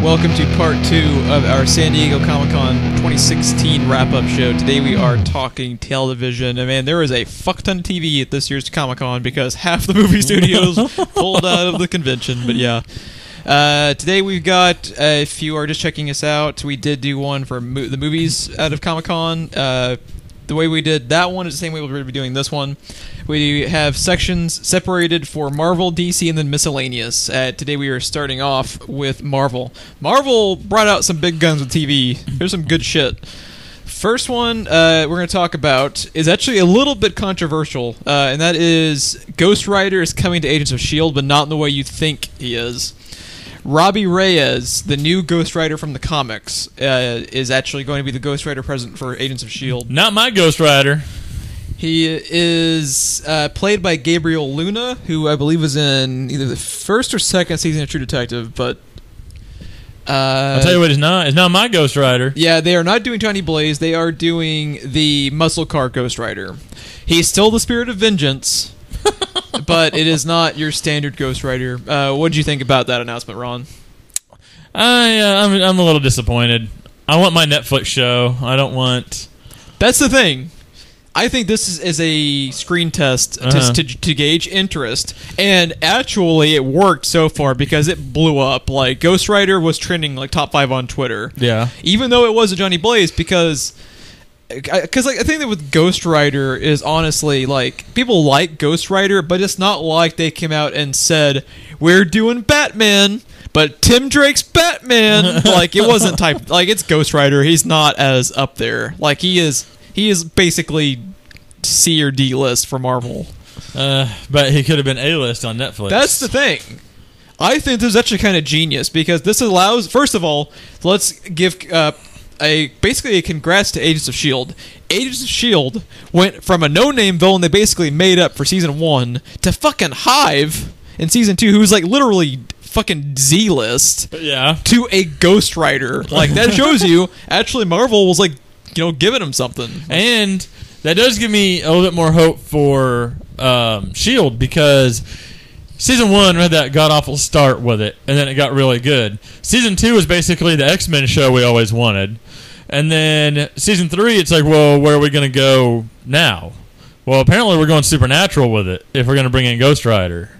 welcome to part 2 of our San Diego Comic-Con 2016 wrap-up show. Today we are talking television, and man, there is a fuck ton of TV at this year's Comic-Con because half the movie studios pulled out of the convention, but yeah. Today we've got, if you are just checking us out, we did do one for the movies out of Comic-Con. The way we did that one is the same way we're going to be doing this one. We have sections separated for Marvel, DC, and then miscellaneous. Today we are starting off with Marvel. Marvel brought out some big guns with TV. There's some good shit. First one we're going to talk about is actually a little bit controversial, and that is Ghost Rider is coming to Agents of S.H.I.E.L.D., but not in the way you think he is. Robbie Reyes, the new Ghost Rider from the comics, is actually going to be the Ghost Rider present for Agents of S.H.I.E.L.D. Not my Ghost Rider. He is played by Gabriel Luna, who I believe was in either the first or second season of True Detective, but... I'll tell you what, it's not my Ghost Rider. Yeah, they are not doing Johnny Blaze. They are doing the Muscle Car Ghost Rider. He's still the Spirit of Vengeance... but it is not your standard Ghost Rider. What did you think about that announcement, Ron? I'm a little disappointed. I want my Netflix show. I don't want... That's the thing. I think this is a screen test to gauge interest, and actually it worked so far because it blew up. Like, Ghost Rider was trending like top 5 on Twitter. Yeah. Even though it was a Johnny Blaze, because like I think that with Ghost Rider is honestly like people like Ghost Rider, but it's not like they came out and said we're doing Batman, but Tim Drake's Batman. Like it wasn't like it's Ghost Rider. He's not as up there. Like he is basically C or D list for Marvel. But he could have been A list on Netflix. That's the thing. I think this is actually kind of genius because this allows. First of all, let's give. Basically a congrats to Agents of S.H.I.E.L.D. Agents of S.H.I.E.L.D. went from a no-name villain they basically made up for Season 1 to fucking Hive in Season 2, who's like literally fucking Z-list, to a Ghost Rider. Like, that shows you, actually Marvel was like, giving him something. And that does give me a little bit more hope for S.H.I.E.L.D. because... Season 1 had that god-awful start with it, and then it got really good. Season 2 was basically the XMen show we always wanted. And then Season 3, it's like, well, where are we going to go now? Well, apparently we're going supernatural with it, if we're going to bring in Ghost Rider.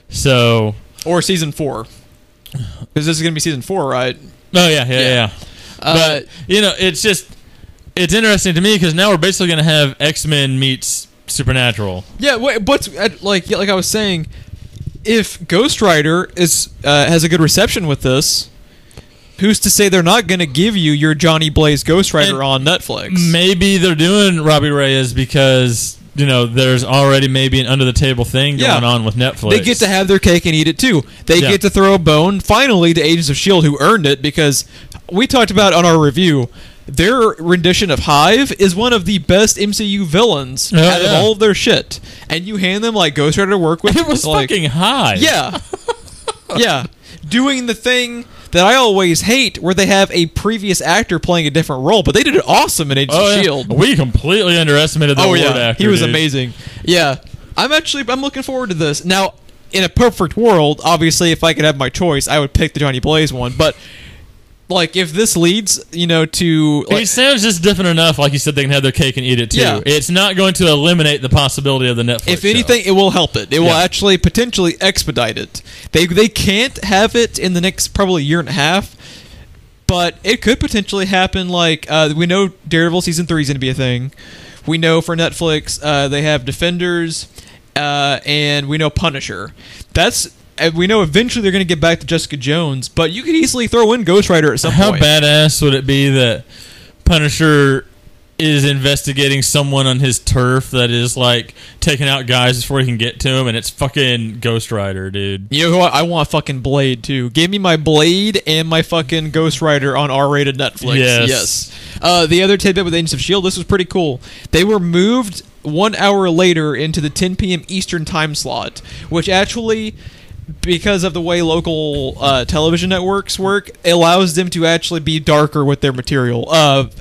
So... Or Season 4. Because this is going to be Season 4, right? Oh, yeah. But, it's just... It's interesting to me, because now we're basically going to have X-Men meets Supernatural. Yeah, but like I was saying... If Ghost Rider has a good reception with this, who's to say they're not going to give you your Johnny Blaze Ghost Rider on Netflix? Maybe they're doing Robbie Reyes because, there's already maybe an under-the-table thing going on with Netflix. They get to have their cake and eat it, too. They get to throw a bone, finally, to Agents of S.H.I.E.L.D., who earned it, because we talked about on our review... Their rendition of Hive is one of the best MCU villains out of all of their shit. And you hand them, like, Ghost Rider to work with. It was like, fucking Hive. Yeah. Yeah. Doing the thing that I always hate, where they have a previous actor playing a different role, but they did it awesome in Agents of S.H.I.E.L.D. We completely underestimated the word actor. He was amazing. Yeah. I'm looking forward to this. Now, in a perfect world, obviously, if I could have my choice, I would pick the Johnny Blaze one, but... Like, if this leads, to... Like, it sounds just different enough, like you said, they can have their cake and eat it, too. Yeah. It's not going to eliminate the possibility of the Netflix If anything, it will help it. It will actually potentially expedite it. They can't have it in the next probably year and a half, but it could potentially happen, like, we know Daredevil Season 3 is going to be a thing. We know for Netflix, they have Defenders, and we know Punisher. We know eventually they're going to get back to Jessica Jones, but you could easily throw in Ghost Rider at some point. How badass would it be that Punisher is investigating someone on his turf that is, like, taking out guys before he can get to him, and it's fucking Ghost Rider, dude. You know what? I want fucking Blade, too. Give me my Blade and my fucking Ghost Rider on R-rated Netflix. Yes. The other tidbit with Agents of S.H.I.E.L.D., this was pretty cool. They were moved 1 hour later into the 10 p.m. Eastern time slot, which actually... because of the way local television networks work, it allows them to actually be darker with their material.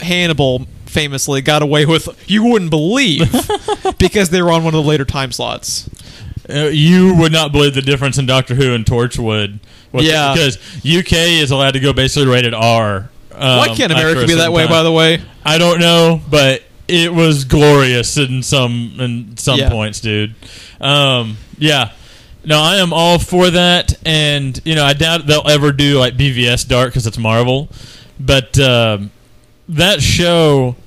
Hannibal famously got away with, you wouldn't believe, because they were on one of the later time slots. You would not believe the difference in Doctor Who and Torchwood. Yeah. Because UK is allowed to go basically rated R. Why can't America be that way, by the way? I don't know, but it was glorious in some points, dude. Yeah. No, I am all for that, and I doubt they'll ever do like BVS Dark because it's Marvel, but that show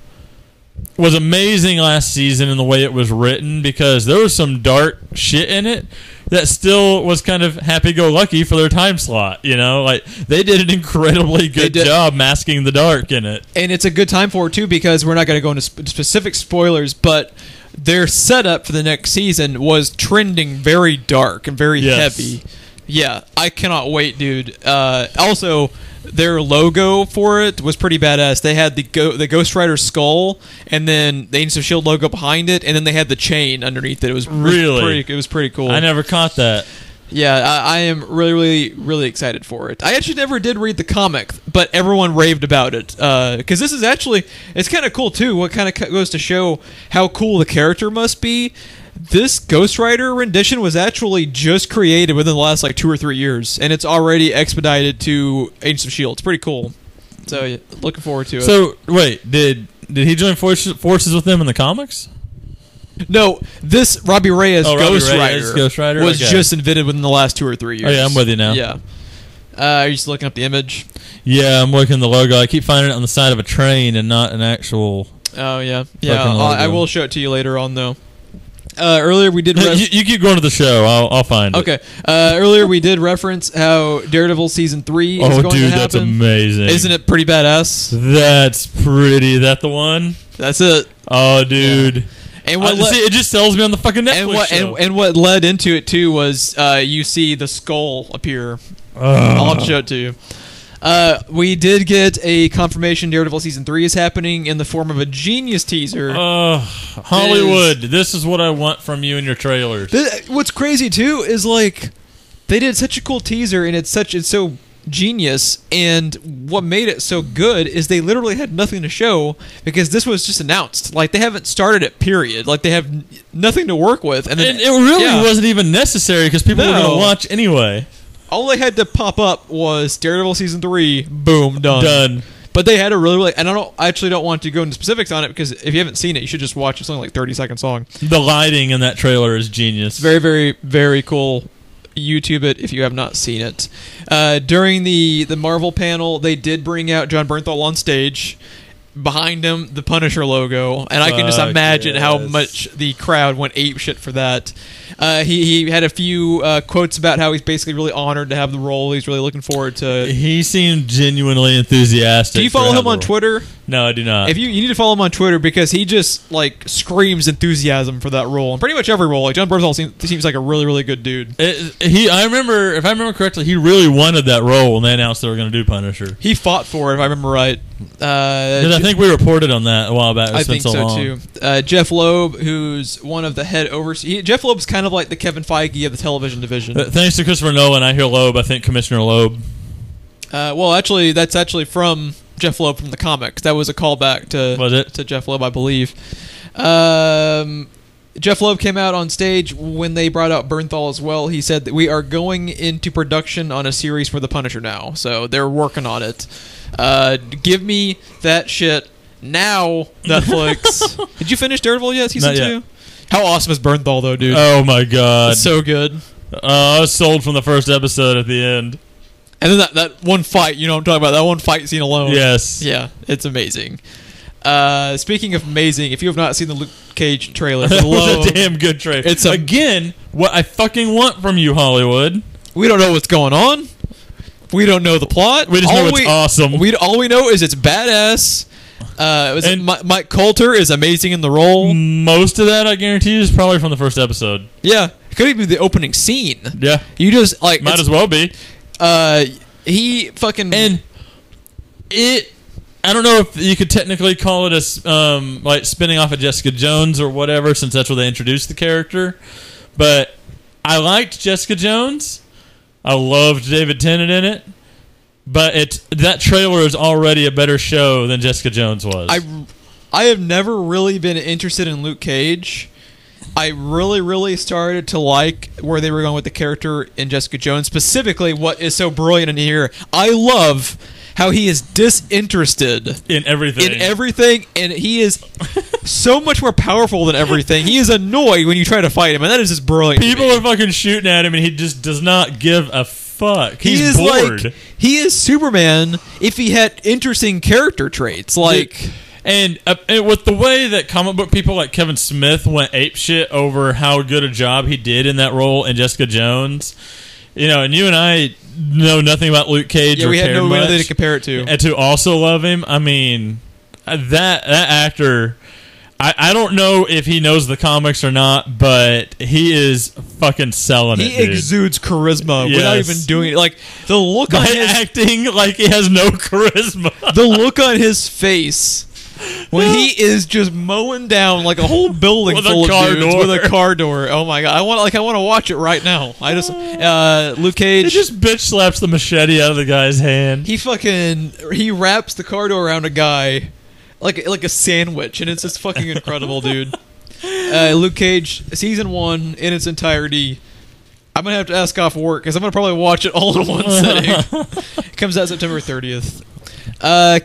was amazing last season in the way it was written because there was some dark shit in it that still was kind of happy-go-lucky for their time slot. Like they did an incredibly good job masking the dark in it, and it's a good time for it too because we're not going to go into specific spoilers, but their setup for the next season was trending very dark and very heavy. Yeah, I cannot wait, dude. Also, their logo for it was pretty badass. They had the Ghost Rider skull, and then the Agents of S.H.I.E.L.D. logo behind it, and then they had the chain underneath it. It was pretty cool. I never caught that. Yeah, I am really, really, really excited for it. I actually never did read the comic, but everyone raved about it. Because this is actually, it's kind of cool too. What kind of goes to show how cool the character must be. This Ghost Rider rendition was actually just created within the last 2 or 3 years, and it's already expedited to Agents of S.H.I.E.L.D. It's pretty cool. So, yeah, looking forward to it. So, wait, did he join forces with them in the comics? No, this Robbie Reyes Ghost Rider was just invented within the last 2 or 3 years. Oh, yeah, I'm with you now. Yeah. Are you just looking up the image? Yeah, I'm looking at the logo. I keep finding it on the side of a train and not an actual... Oh, yeah. Yeah, I will show it to you later on, though. Earlier we did... you keep going to the show. I'll find it. Okay. Earlier we did reference how Daredevil Season 3 is going to happen. Oh, dude, that's amazing. Isn't it pretty badass? That's pretty. Is that the one? That's it. Oh, dude. Yeah. And it just sells me on the fucking Netflix show. And what led into it, too, was you see the skull appear. I'll show it to you. We did get a confirmation Daredevil Season 3 is happening in the form of a genius teaser. Hollywood, this is what I want from you in your trailers. What's crazy, too, is they did such a cool teaser, and it's so genius, and what made it so good is they literally had nothing to show because this was just announced. They haven't started it, period. They have nothing to work with. And then, it really wasn't even necessary because people were going to watch anyway. All they had to pop up was Daredevil Season 3, boom, done. But they had a really, and I actually don't want to go into specifics on it because if you haven't seen it, you should just watch it. It's only 30-second song. The lighting in that trailer is genius. Very, very, very cool. YouTube it if you have not seen it. During the Marvel panel, they did bring out John Bernthal on stage. Behind him, the Punisher logo, and I can just imagine how much the crowd went apeshit for that. He had a few quotes about how he's basically really honored to have the role. He's really looking forward to. He seemed genuinely enthusiastic. Do you follow him on Twitter? No, I do not. If you need to follow him on Twitter because he just screams enthusiasm for that role, and pretty much every role. John Bernthal seems like a really, really good dude. If I remember correctly, he really wanted that role when they announced they were going to do Punisher. He fought for it, if I remember right. I think we reported on that a while back. I think so too. Jeff Loeb, who's one of the head Jeff Loeb's kind of like the Kevin Feige of the television division. Thanks to Christopher Nolan, I hear Loeb. I think Commissioner Loeb. Well, actually, that's actually from Jeff Loeb from the comics. That was a callback to Jeff Loeb, I believe. Jeff Loeb came out on stage when they brought out Bernthal as well. He said that we are going into production on a series for the Punisher now, so they're working on it. Give me that shit now, Netflix. Did you finish Daredevil yet, season 2? How awesome is Bernthal, though, dude? Oh, my God. It's so good. I was sold from the first episode at the end. And then that one fight, you know what I'm talking about? That one fight scene alone. Yes. Yeah, it's amazing. Speaking of amazing, if you have not seen the Luke Cage trailer, that was a damn good trailer. It's again what I fucking want from you, Hollywood. We don't know what's going on. We don't know the plot. We just know it's awesome. All we know is it's badass. Mike Coulter is amazing in the role. Most of that, I guarantee you, is probably from the first episode. Yeah, it could even be the opening scene. Yeah, you just might as well be. He fucking and it. I don't know if you could technically call it a spinning off of Jessica Jones or whatever, since that's where they introduced the character. But I liked Jessica Jones. I loved David Tennant in it. But that trailer is already a better show than Jessica Jones was. I have never really been interested in Luke Cage. I really, really started to like where they were going with the character in Jessica Jones. Specifically, what is so brilliant in here, I love how he is disinterested in everything. And he is so much more powerful than everything. He is annoyed when you try to fight him, and that is just brilliant. People are fucking shooting at him, and he just does not give a fuck. He's bored. He is Superman if he had interesting character traits, like. And with the way that comic book people like Kevin Smith went apeshit over how good a job he did in that role in Jessica Jones, and you and I know nothing about Luke Cage. We had no way to compare it to. And to also love him, I mean, that actor, I don't know if he knows the comics or not, but he is fucking selling it. He exudes charisma without even doing it. Like the look on his acting like he has no charisma. The look on his face. When he is just mowing down like a whole building full of dudes with a car door. Oh my god! I want to watch it right now. I just Luke Cage. He just bitch slaps the machete out of the guy's hand. He wraps the car door around a guy like a sandwich, and it's just fucking incredible, dude. Luke Cage season 1 in its entirety. I'm gonna have to ask off work because I'm gonna probably watch it all in one sitting. It comes out September 30th.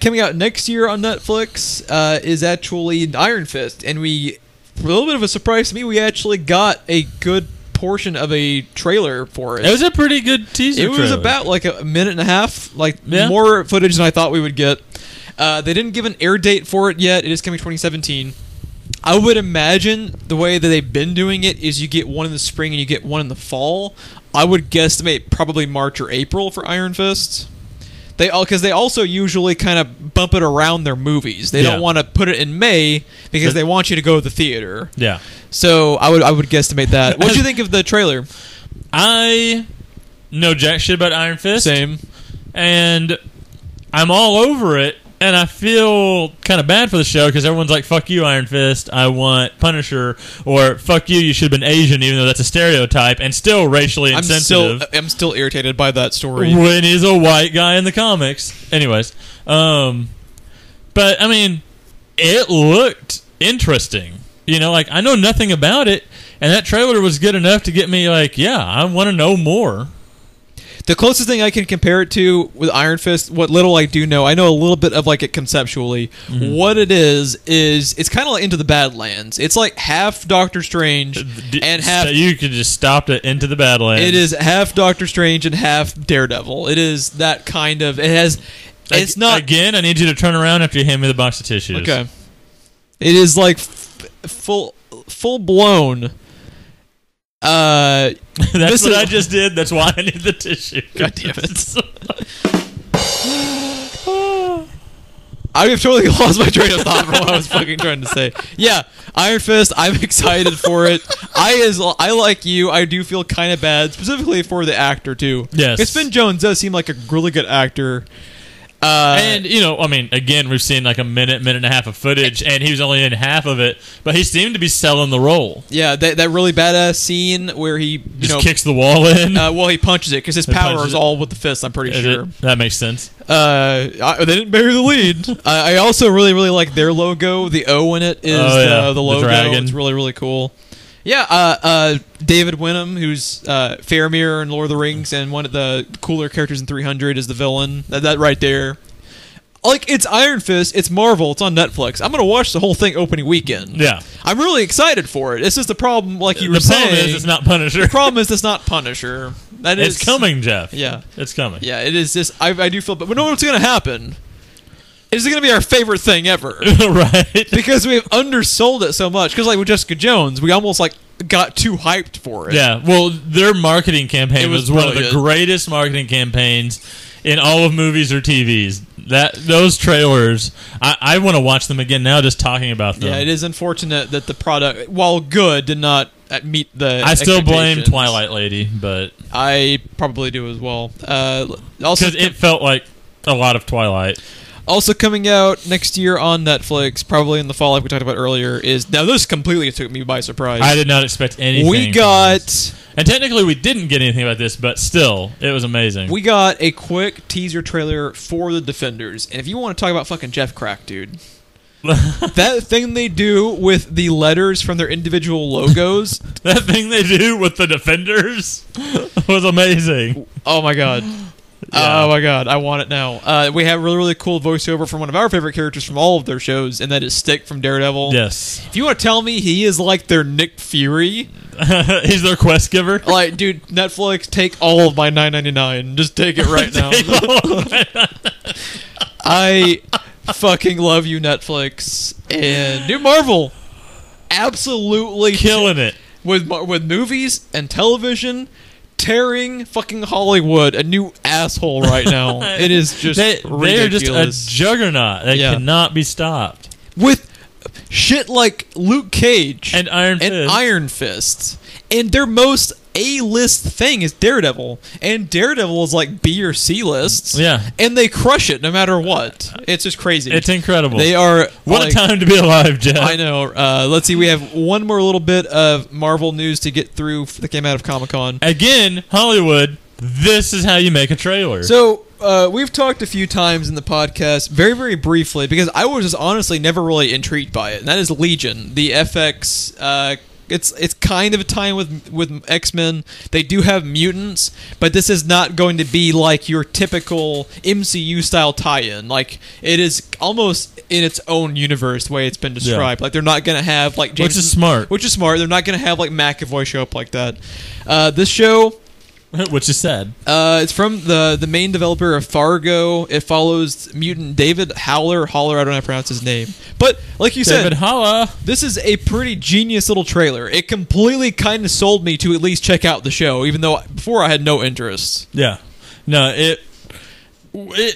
Coming out next year on Netflix is actually Iron Fist, and for a little bit of a surprise to me, we actually got a good portion of a trailer for it. It was a pretty good teaser. It was about like a minute and a half, more footage than I thought we would get. They didn't give an air date for it yet. It is coming 2017. I would imagine the way that they've been doing it is you get one in the spring and you get one in the fall. I would guesstimate probably March or April for Iron Fist. Because they also usually kind of bump it around their movies. They don't want to put it in May because they want you to go to the theater. Yeah. So I would guesstimate that. What did you think of the trailer? I know jack shit about Iron Fist. Same. And I'm all over it. And I feel kind of bad for the show because everyone's like, fuck you, Iron Fist, I want Punisher, or fuck you, you should have been Asian, even though that's a stereotype, and still racially insensitive. I'm still irritated by that story. When he's a white guy in the comics. Anyways. But, I mean, it looked interesting. I know nothing about it, and that trailer was good enough to get me like, yeah, I want to know more. The closest thing I can compare it to with Iron Fist, what little I do know, I know a little bit of like it conceptually. Mm-hmm. What it is it's kind of like Into the Badlands. It's like half Doctor Strange and half... You could just stop it, Into the Badlands. It is half Doctor Strange and half Daredevil. It is that kind of... It has... It's not... Again, I need you to turn around after you hand me the box of tissues. Okay. It is like full-blown... That's what I just did. That's why I need the tissue. God damn it. I have totally lost my train of thought for what I was fucking trying to say. Yeah, Iron Fist, I'm excited for it. I like you, I do feel kind of bad, specifically for the actor, too. Yes. Because Finn Jones does seem like a really good actor. And, again, we've seen like a minute and a half of footage, and he was only in half of it, but he seemed to be selling the role. Yeah, that really badass scene where he just kicks the wall in. He punches it, because his power is all with the fist, I'm pretty sure. That makes sense. They didn't bury the lead. I also really, really like their logo. The O in it is the logo. The dragon. It's really, really cool. Yeah, David Wenham, who's Faramir in Lord of the Rings, and one of the cooler characters in 300 is the villain. That right there. Like, it's Iron Fist, it's Marvel, it's on Netflix. I'm going to watch the whole thing opening weekend. Yeah. I'm really excited for it. It's just the problem, like you were saying. The problem is it's not Punisher. The problem is it's not Punisher. It's coming, Jeff. Yeah. It's coming. Yeah, it is just, I do feel, but we know what's going to happen. It's going to be our favorite thing ever. Right. Because we've undersold it so much. Because like with Jessica Jones, we almost like got too hyped for it. Yeah. Well, their marketing campaign was one of the greatest marketing campaigns in all of movies or TVs. Those trailers, I want to watch them again now just talking about them. Yeah, it is unfortunate that the product, while good, did not meet the I still blame Twilight Lady, but... I probably do as well. Because it felt like a lot of Twilight. Also coming out next year on Netflix, probably in the fall, like we talked about earlier, is... Now, this completely took me by surprise. I did not expect anything. We got... And technically, we didn't get anything about this, but still, it was amazing. We got a quick teaser trailer for The Defenders. And if you want to talk about fucking Jeff Crack, dude... That thing they do with the letters from their individual logos. That thing they do with the Defenders was amazing. Oh my god. Yeah. Oh my god, I want it now. We have really, really cool voiceover from one of our favorite characters from all of their shows, and that is Stick from Daredevil. Yes. If you want to tell me he is like their Nick Fury, he's their quest giver. like, dude, Netflix, take all of my $9.99. Just take it right now. I fucking love you, Netflix. And dude, Marvel, absolutely killing it with movies and television. Tearing fucking Hollywood a new asshole right now. It is just they're just a juggernaut. They cannot be stopped. With shit like Luke Cage and Iron Fist. And their most A-list thing is Daredevil. And Daredevil is like B or C lists. Yeah. And they crush it no matter what. It's just crazy. It's incredible. They are... What a time to be alive, Jeff. I know. Let's see. We have one more little bit of Marvel news to get through that came out of Comic-Con. Again, Hollywood, this is how you make a trailer. So... we've talked a few times in the podcast, very, very briefly, because I was just honestly never really intrigued by it, and that is Legion, the FX. It's kind of a tie with X-Men. They do have mutants, but this is not going to be like your typical MCU style tie-in. Like, it is almost in its own universe the way it's been described. Like, they're not going to have like James, which is smart. They're not going to have like McAvoy show up like that. This show. Which is sad. It's from the main developer of Fargo. It follows mutant David Haller. I don't know how to pronounce his name. But, like you said, David Haller. This is a pretty genius little trailer. It completely kind of sold me to at least check out the show, even though before I had no interest. Yeah. No, it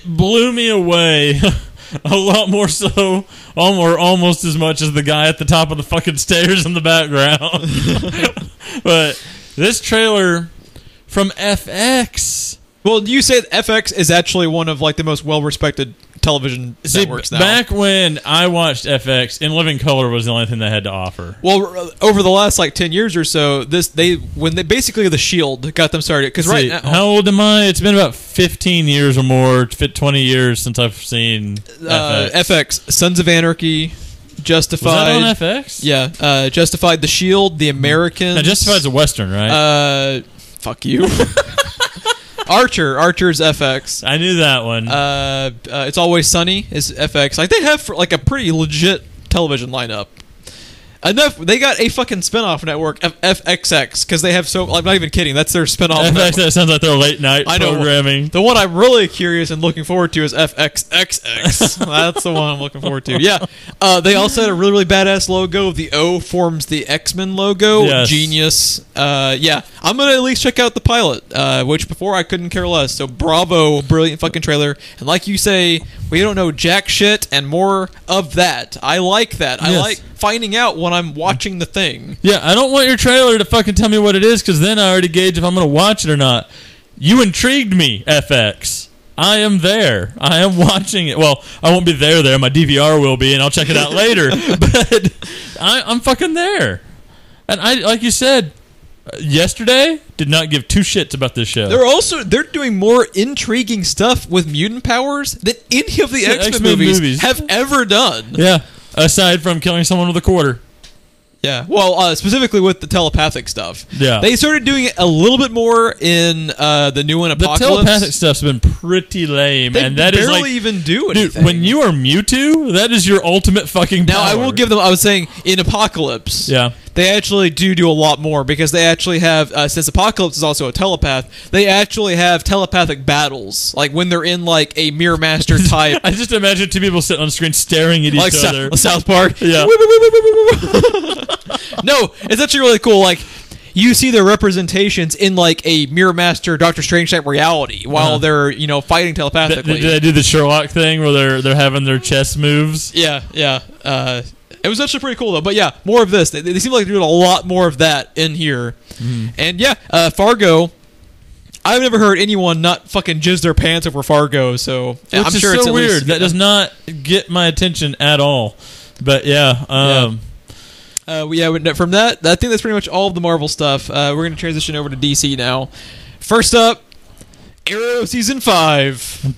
blew me away a lot more so, or almost as much as the guy at the top of the fucking stairs in the background. But this trailer... from FX. Well, you say FX is actually one of like the most well-respected television networks now. Back when I watched FX, In Living Color was the only thing they had to offer. Well, over the last like 10 years or so, basically the Shield got them started. Because right now, how old am I? It's been about 15 years or more, 20 years since I've seen FX. Sons of Anarchy, Justified. Was that on FX? Yeah, Justified, The Shield, The Americans. Now, Justified's a Western, right? Fuck you. Archer's FX. I knew that one. It's Always Sunny is FX. Like, they have like a pretty legit television lineup. They got a fucking spinoff network of FXX because they have so. I'm not even kidding. That's their spinoff. FX. That sounds like their late night programming. The one I'm really curious and looking forward to is FXXX. That's the one I'm looking forward to. Yeah. They also had a really, really badass logo. The O forms the XMen logo. Yes. Genius. Yeah. I'm gonna at least check out the pilot, which before I couldn't care less. So bravo, brilliant fucking trailer. And like you say, we don't know jack shit, and more of that. I like that. I like finding out when I'm watching the thing. Yeah, I don't want your trailer to fucking tell me what it is, because then I already gauge if I'm going to watch it or not. You intrigued me, FX. I am there. I am watching it. Well, I won't be there. My DVR will be, and I'll check it out later. But I'm fucking there. And I, like you said, yesterday did not give two shits about this show. They're doing more intriguing stuff with mutant powers than any of the X-Men movies have ever done. Yeah. Aside from killing someone with a quarter. Yeah. Well, specifically with the telepathic stuff. Yeah. They started doing it a little bit more in the new one, Apocalypse. The telepathic stuff's been pretty lame. They and that barely is like, even do anything. Dude, when you are Mewtwo, that is your ultimate fucking power. Now, I will give them, I was saying, in Apocalypse. Yeah. They actually do a lot more because they actually have, since Apocalypse is also a telepath, they actually have telepathic battles. Like when they're in like a Mirror Master type. I just imagine two people sitting on the screen staring at each other. South Park. Yeah. No, it's actually really cool. Like, you see their representations in like a Mirror Master, Doctor Strange type reality while they're fighting telepathically. Did they do the Sherlock thing where they're having their chess moves? Yeah. It was actually pretty cool though. But yeah, more of this. They seem like they're doing a lot more of that in here. And yeah, Fargo. I've never heard anyone not fucking jizz their pants over Fargo. So I'm sure it's so at weird. least, that does not get my attention at all. But yeah. From that, I think that's pretty much all of the Marvel stuff. We're going to transition over to DC now. First up, Arrow Season 5.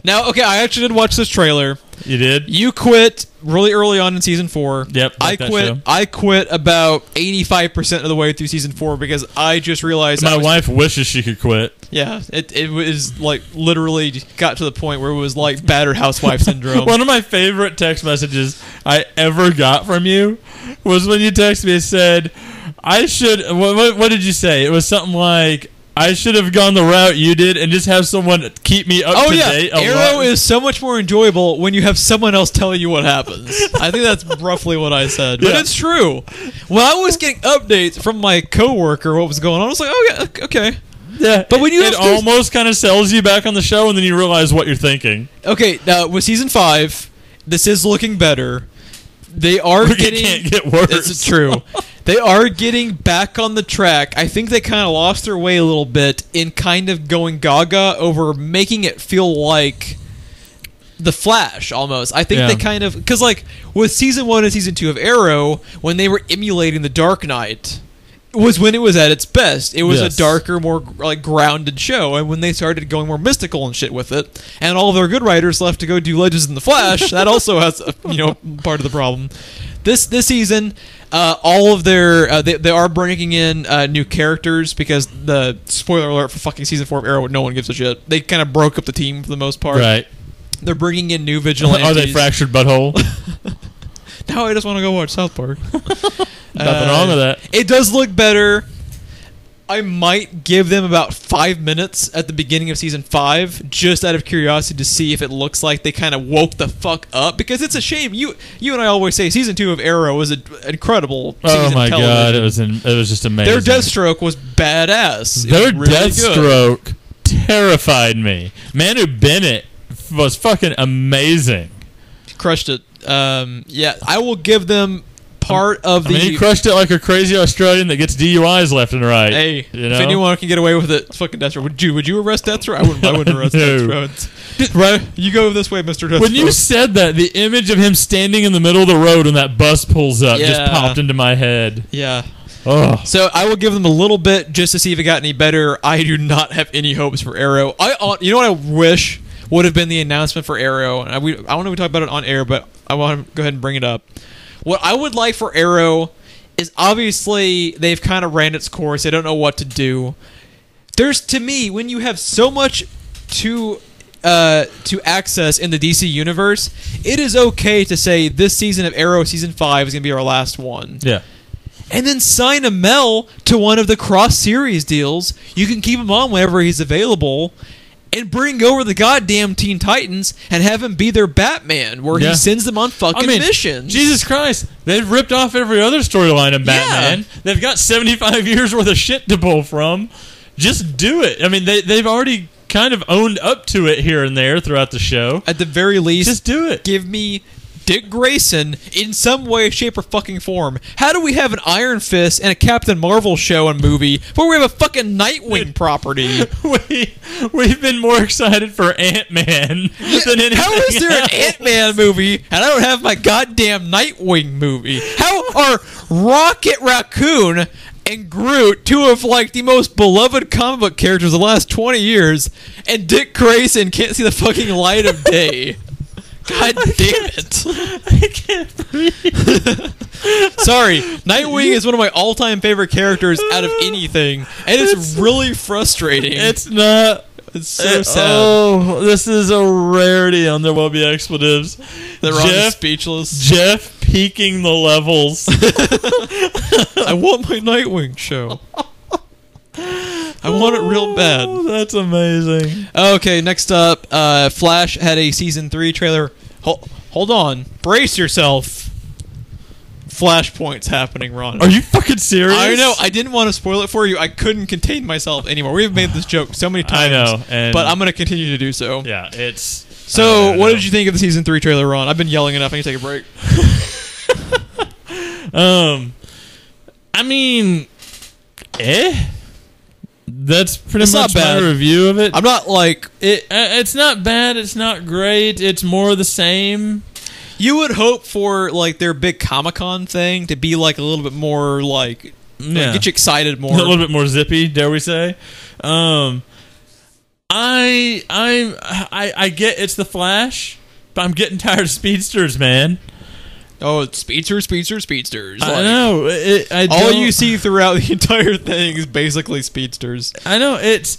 Now, okay, I actually did watch this trailer. You did? You quit really early on in season 4. Yep. I quit. I quit about 85% of the way through season 4 because I just realized my wife wishes she could quit. Yeah, it was like literally got to the point where it was like battered housewife syndrome. One of my favorite text messages I ever got from you was when you texted me and said, I should, what did you say? It was something like, I should have gone the route you did and just have someone keep me up to date. Arrow is so much more enjoyable when you have someone else telling you what happens. I think that's roughly what I said. But it's true. When I was getting updates from my coworker what was going on, I was like, oh yeah, okay. Yeah, but when it almost kind of sells you back on the show, and then you realize what you're thinking. Okay, now with season 5, this is looking better. They are getting. It can't get worse. It's true. They are getting back on the track. I think they kind of lost their way a little bit in kind of going gaga over making it feel like The Flash almost. I think they kind of because like with season 1 and season 2 of Arrow, when they were emulating the Dark Knight, was when it was at its best. It was a darker, more like grounded show, and when they started going more mystical and shit with it, and all of their good writers left to go do Legends in the Flash, that also has part of the problem. This season, all of their they are bringing in new characters because the spoiler alert for fucking season 4 of Arrow, no one gives a shit. They kind of broke up the team for the most part. Right. They're bringing in new vigilantes. Are they fractured butthole? Now I just want to go watch South Park. Nothing wrong with that. It does look better. I might give them about 5 minutes at the beginning of season 5, just out of curiosity to see if it looks like they kind of woke the fuck up. Because it's a shame. You and I always say season 2 of Arrow was an incredible season Oh my of television. god, it was just amazing. Their Deathstroke was badass. Their really Deathstroke good. terrified me. Manu Bennett was fucking amazing. Crushed it. Yeah, I will give them part of the... I mean, he crushed it like a crazy Australian that gets DUIs left and right. Hey, if anyone can get away with it, it's fucking Deathstroke. Would you arrest Deathstroke? I wouldn't arrest Deathstroke. Right? You go this way, Mr. Deathstroke. When you said that, the image of him standing in the middle of the road when that bus pulls up just popped into my head. Yeah. Oh. So I will give them a little bit just to see if it got any better. I do not have any hopes for Arrow. You know what I wish would have been the announcement for Arrow? I don't know if we talked about it on air, but I want to go ahead and bring it up. What I would like for Arrow is obviously they've kind of ran its course. They don't know what to do. There's, to me, when you have so much to access in the DC universe, it is okay to say this season of Arrow, season 5, is going to be our last one. Yeah. And then sign Amell to one of the cross-series deals. You can keep him on whenever he's available. And bring over the goddamn Teen Titans and have him be their Batman, where he sends them on fucking missions. Jesus Christ, they've ripped off every other storyline of Batman. Yeah. They've got 75 years worth of shit to pull from. Just do it. I mean, they've already kind of owned up to it here and there throughout the show. At the very least, just do it. Give me Dick Grayson in some way, shape, or fucking form. How do we have an Iron Fist and a Captain Marvel show and movie before we have a fucking Nightwing property? We've been more excited for Ant-Man than anything How is there else? an Ant-Man movie and I don't have my goddamn Nightwing movie? How are Rocket Raccoon and Groot, two of like the most beloved comic book characters of the last 20 years, and Dick Grayson can't see the fucking light of day? God damn it. I can't breathe. Sorry, Nightwing is one of my all-time favorite characters out of anything, and it's really frustrating. It's not. It's so sad. Oh, this is a rarity on There Will Be Expletives. They're Jeff, speechless. Jeff peaking the levels. I want my Nightwing show. I want it real bad. That's amazing. Okay, next up, Flash had a season 3 trailer. Hold on. Brace yourself. Flashpoint's happening, Ron. Are you fucking serious? I know. I didn't want to spoil it for you. I couldn't contain myself anymore. We've made this joke so many times. I know. But I'm going to continue to do so. Yeah, it's... So, what did you think of the season 3 trailer, Ron? I've been yelling enough. I need to take a break. I mean... That's pretty much my review of it. I'm not like... It's not bad. It's not great. It's more of the same. You would hope for like their big Comic-Con thing to be like a little bit more like get you excited more. A little bit more zippy, dare we say. I get it's the Flash, I'm getting tired of speedsters, man. Oh, it's speedsters. I know. All you see throughout the entire thing is basically speedsters. I know. It's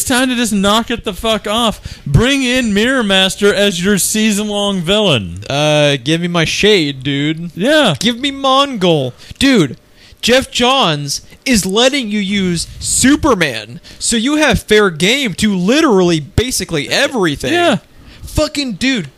time to just knock it the fuck off. Bring in Mirror Master as your season-long villain. Give me my shade, dude. Yeah. Give me Mongol. Dude, Jeff Johns is letting you use Superman, so you have fair game to literally basically everything. Yeah. Fucking dude.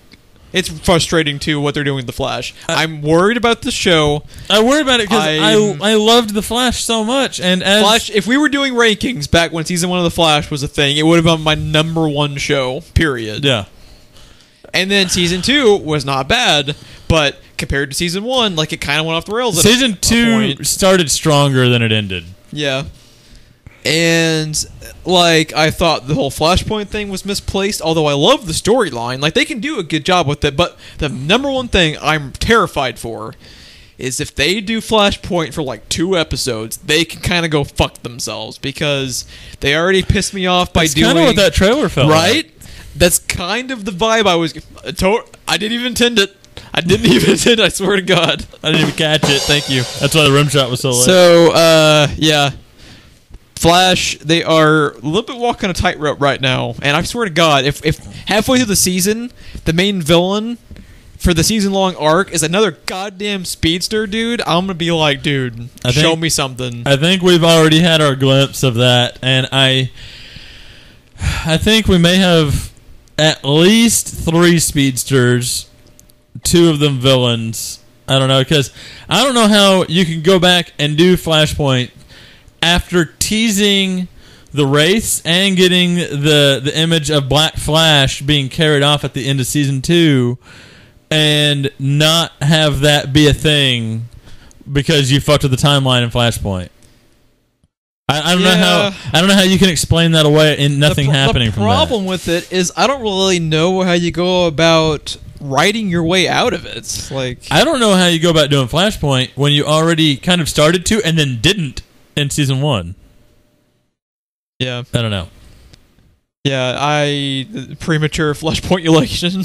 It's frustrating, too, what they're doing with The Flash. I'm worried about the show. I worry about it because I loved The Flash so much. And as Flash, if we were doing rankings back when season 1 of The Flash was a thing, it would have been my number 1 show, period. Yeah. And then season 2 was not bad, but compared to season 1, like, it kind of went off the rails. Season 2 started stronger than it ended. Yeah. And, like, I thought the whole Flashpoint thing was misplaced, although I love the storyline. Like, they can do a good job with it, but the number one thing I'm terrified for is if they do Flashpoint for, like, 2 episodes, they can kind of go fuck themselves, because they already pissed me off by doing... That's kind of what that trailer felt right? like. That's kind of the vibe I was... I didn't even intend it. I didn't even intend it, I swear to God. I didn't even catch it. Thank you. That's why the rim shot was so late. So, yeah. Flash, they are a little bit walking a tightrope right now, and I swear to God, if halfway through the season, the main villain for the season-long arc is another goddamn speedster, dude, I'm gonna be like, dude, show me something. I think we've already had our glimpse of that, and I think we may have at least 3 speedsters, 2 of them villains. I don't know, because I don't know how you can go back and do Flashpoint after teasing the Wraiths and getting the image of Black Flash being carried off at the end of season 2 and not have that be a thing because you fucked with the timeline in Flashpoint. I don't know how you can explain that away and nothing happening from that. The problem with it is I don't really know how you go about writing your way out of it. Like, I don't know how you go about doing Flashpoint when you already kind of started to and then didn't in season 1. Yeah. I don't know. Yeah, premature Flashpoint-ulation.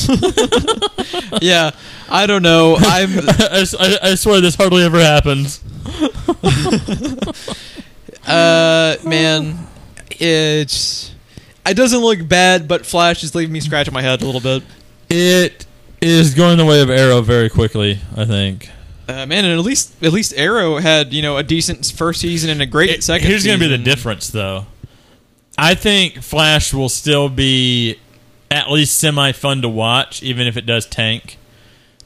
Yeah, I don't know. I swear this hardly ever happens. Man, it doesn't look bad, but Flash is leaving me scratching my head a little bit. It is going the way of Arrow very quickly, I think. Man, and at least Arrow had, a decent first season and a great second season. Here's going to be the difference, though. I think Flash will still be at least semi-fun to watch, even if it does tank.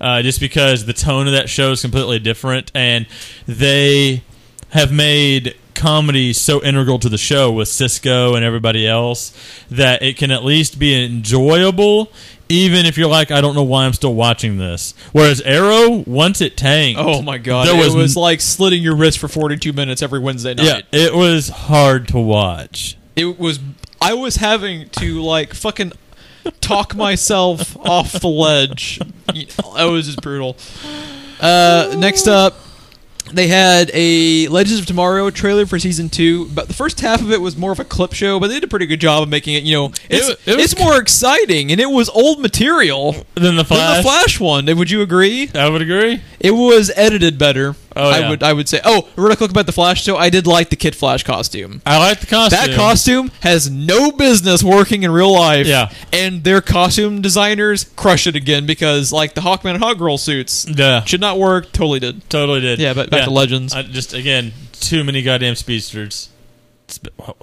Just because the tone of that show is completely different, and they have made comedy so integral to the show with Cisco and everybody else that it can at least be enjoyable, even if you're like, I don't know why I'm still watching this. Whereas Arrow, once it tanked... Oh my God. It was like slitting your wrist for 42 minutes every Wednesday night. Yeah, it was hard to watch. I was having to, like, fucking talk myself off the ledge. It was just brutal. Next up, they had a Legends of Tomorrow trailer for season 2, but the first half of it was more of a clip show, but they did a pretty good job of making it, it's more exciting, and it was old material than the Flash one. Would you agree? I would agree. It was edited better. Oh, yeah. I would say. Oh, real quick about the Flash show, I did like the Kid Flash costume. I like the costume. That costume has no business working in real life. Yeah. And their costume designers crushed it again because, like, the Hawkman and Hawkgirl suits should not work. Totally did. Totally did. Yeah, but back to Legends. Again, too many goddamn speedsters.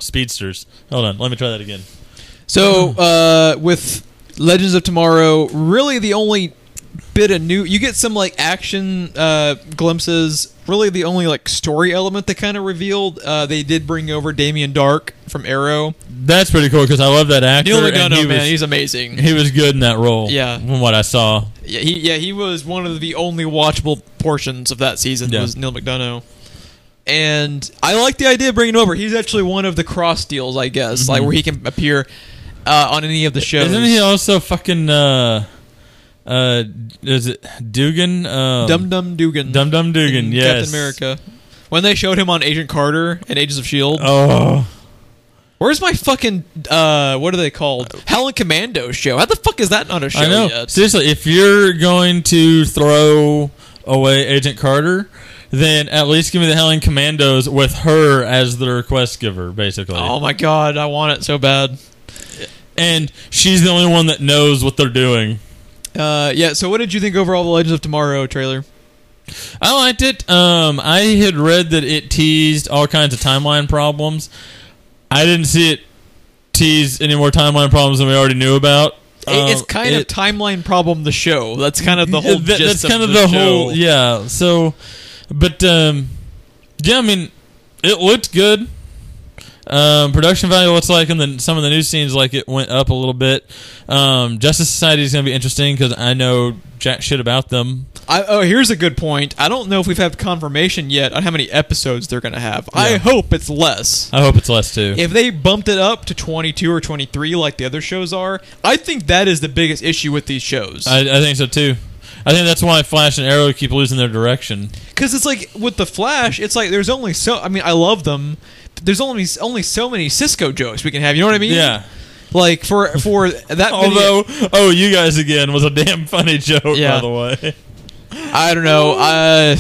Speedsters. Hold on, let me try that again. So, with Legends of Tomorrow, really the only bit of new... You get some, like, action glimpses. Really the only, like, story element they kind of revealed. They did bring over Damien Dark from Arrow. That's pretty cool, because I love that actor. Neil McDonough, man, he's amazing. He was good in that role, from what I saw. Yeah, he was one of the only watchable portions of that season, was Neil McDonough. And I like the idea of bringing him over. He's actually one of the cross deals, I guess, like where he can appear on any of the shows. Isn't he also fucking... is it Dugan? Dum Dum Dugan. Dum Dum Dugan, yes. Captain America. When they showed him on Agent Carter and Agents of S.H.I.E.L.D. Oh. Where's my fucking what are they called? Howling Commando show. How the fuck is that not a show I know. yet? Seriously, if you're going to throw away Agent Carter, then at least give me the Howling Commandos with her as the request giver, basically. Oh my god, I want it so bad. And she's the only one that knows what they're doing. Yeah, so what did you think overall of the Legends of Tomorrow trailer? I liked it. I had read that it teased all kinds of timeline problems. I didn't see it tease any more timeline problems than we already knew about. It's kind of timeline problem the show. That's kind of the whole gist that's kind of of the the show. whole, yeah. So, but yeah, I mean, it looked good. Production value looks like, and then some of the new scenes, like it went up a little bit. Justice Society is going to be interesting because I know jack shit about them. Here's a good point. I don't know if we've had confirmation yet on how many episodes they're going to have. Yeah. I hope it's less. I hope it's less too. If they bumped it up to 22 or 23 like the other shows are, I think that is the biggest issue with these shows. I think so too. I think that's why Flash and Arrow keep losing their direction. Because it's like with the Flash, it's like there's only so. I mean, I love them. But there's only so many Cisco jokes we can have. You know what I mean? Yeah. Like for that. Although, You Guys Again was a damn funny joke, Yeah. by the way. I don't know.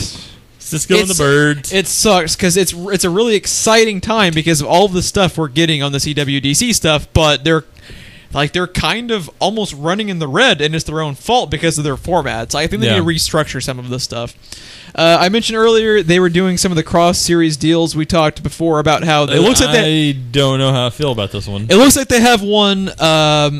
Cisco and the Birds. It sucks because it's a really exciting time because of all of the stuff we're getting on the CWDC stuff, but they're kind of almost running in the red, and it's their own fault because of their formats. I think they need to restructure some of this stuff. I mentioned earlier they were doing some of the cross-series deals. We talked before about how it looks like I don't know how I feel about this one. It looks like they have one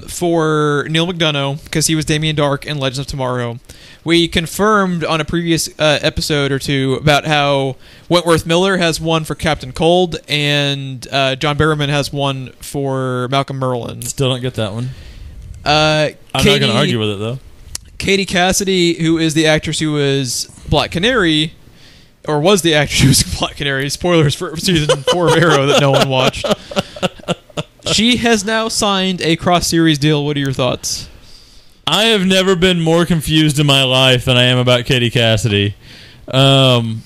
for Neil McDonough because he was Damien Dark in Legends of Tomorrow. We confirmed on a previous episode or two about how Wentworth Miller has one for Captain Cold and John Barrowman has one for Malcolm Merlin. Still don't get that one. I'm not going to argue with it, though. Katie Cassidy, who is the actress who was Black Canary, or was the actress who was Black Canary, spoilers for season 4 of Arrow that no one watched, she has now signed a cross-series deal. What are your thoughts? I have never been more confused in my life than I am about Katie Cassidy. I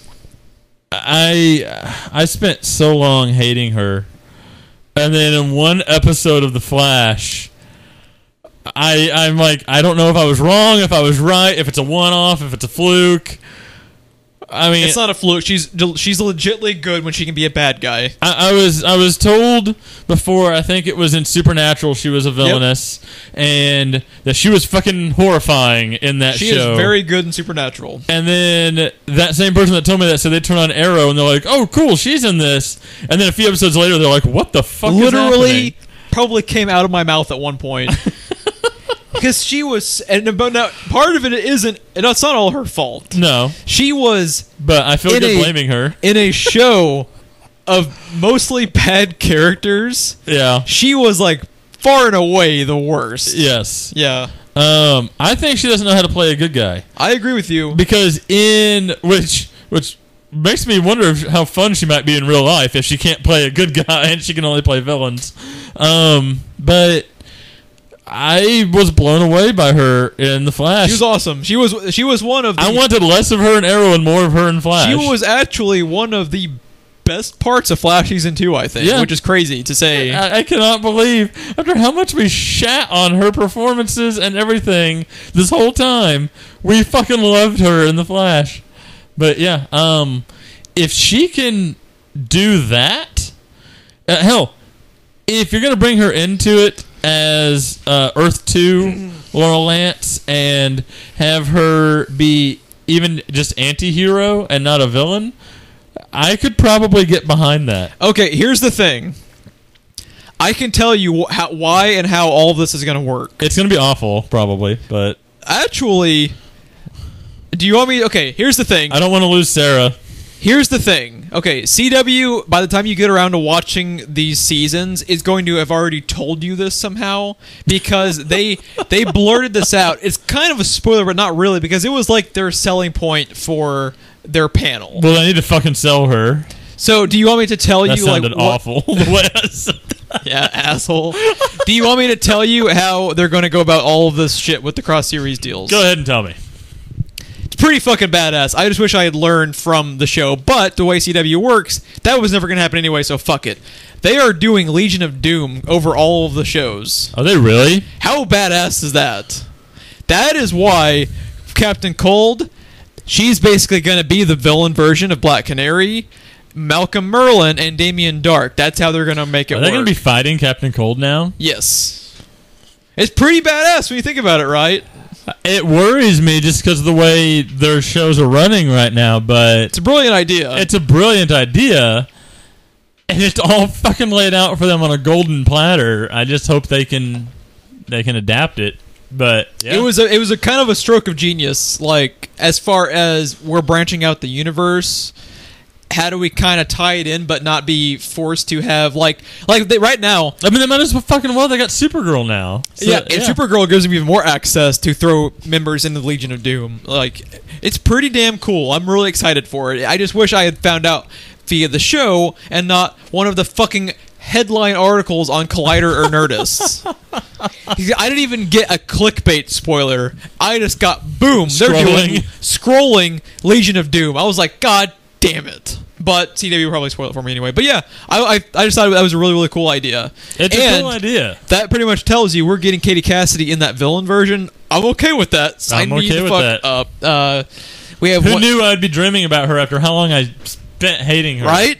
spent so long hating her, and then in one episode of The Flash, I'm like, I don't know if I was wrong, if I was right, if it's a one-off, if it's a fluke. I mean, it's not a fluke. She's legitimately good when she can be a bad guy. I was told before, I think it was in Supernatural, she was a villainess, and that she was fucking horrifying in that show. She is very good in Supernatural. And then that same person that told me that said they turn on Arrow and they're like, oh, cool, she's in this. And then a few episodes later, they're like, what the fuck is happening? Literally, probably came out of my mouth at one point. Because she was, but now part of it isn't, and it's not all her fault. No. She was, but I feel good blaming her. In a show of mostly bad characters, yeah, she was like far and away the worst. Yes. Yeah. I think she doesn't know how to play a good guy. I agree with you. Because which makes me wonder how fun she might be in real life if she can't play a good guy and she can only play villains. But I was blown away by her in The Flash. She was awesome. She was one of the... I wanted less of her in Arrow and more of her in Flash. She was actually one of the best parts of Flash Season 2, I think, which is crazy to say. I cannot believe, after how much we shat on her performances and everything this whole time, we fucking loved her in The Flash. But yeah, if she can do that, hell, if you're going to bring her into it as Earth 2 Laurel Lance and have her be even just anti-hero and not a villain, I could probably get behind that. Okay, here's the thing. I can tell you why and how all of this is going to work. It's going to be awful, probably, but... Actually, do you want me... Okay, here's the thing. I don't want to lose Sarah. Here's the thing. Okay, CW, by the time you get around to watching these seasons, is going to have already told you this somehow, because they blurted this out. It's kind of a spoiler, but not really, because it was like their selling point for their panel. Well, I need to fucking sell her. So, do you want me to tell that you... sounded like awful. The way I said that. Yeah, asshole. Do you want me to tell you how they're going to go about all of this shit with the cross-series deals? Go ahead and tell me. pretty fucking badass. I just wish I had learned from the show, but the way CW works, that was never going to happen anyway, so fuck it. They are doing Legion of Doom over all of the shows. Are they really? How badass is that? That is why Captain Cold, she's basically going to be the villain version of Black Canary, Malcolm Merlin, and Damien Dark. That's how they're going to make it work. Are they going to be fighting Captain Cold now? Yes. It's pretty badass when you think about it, right? It worries me just because of the way their shows are running right now, but... It's a brilliant idea. It's a brilliant idea, and it's all fucking laid out for them on a golden platter. I just hope they can adapt it. But yeah. It was a kind of a stroke of genius. Like, as far as we're branching out the universe, how do we kind of tie it in but not be forced to have right now? I mean, they might as well fucking well. They got Supergirl now. So, and Supergirl gives them even more access to throw members into the Legion of Doom. Like, it's pretty damn cool. I'm really excited for it. I just wish I had found out via the show and not one of the fucking headline articles on Collider or Nerdist. I didn't even get a clickbait spoiler. I just got boom. They're doing scrolling Legion of Doom. I was like, God damn it. But CW will probably spoil it for me anyway. But yeah, I just thought that was a really, really cool idea. It's a cool idea. That pretty much tells you we're getting Katie Cassidy in that villain version. I'm okay with that. I'm okay with that. Up. We have Who knew I'd be dreaming about her after how long I spent hating her? Right?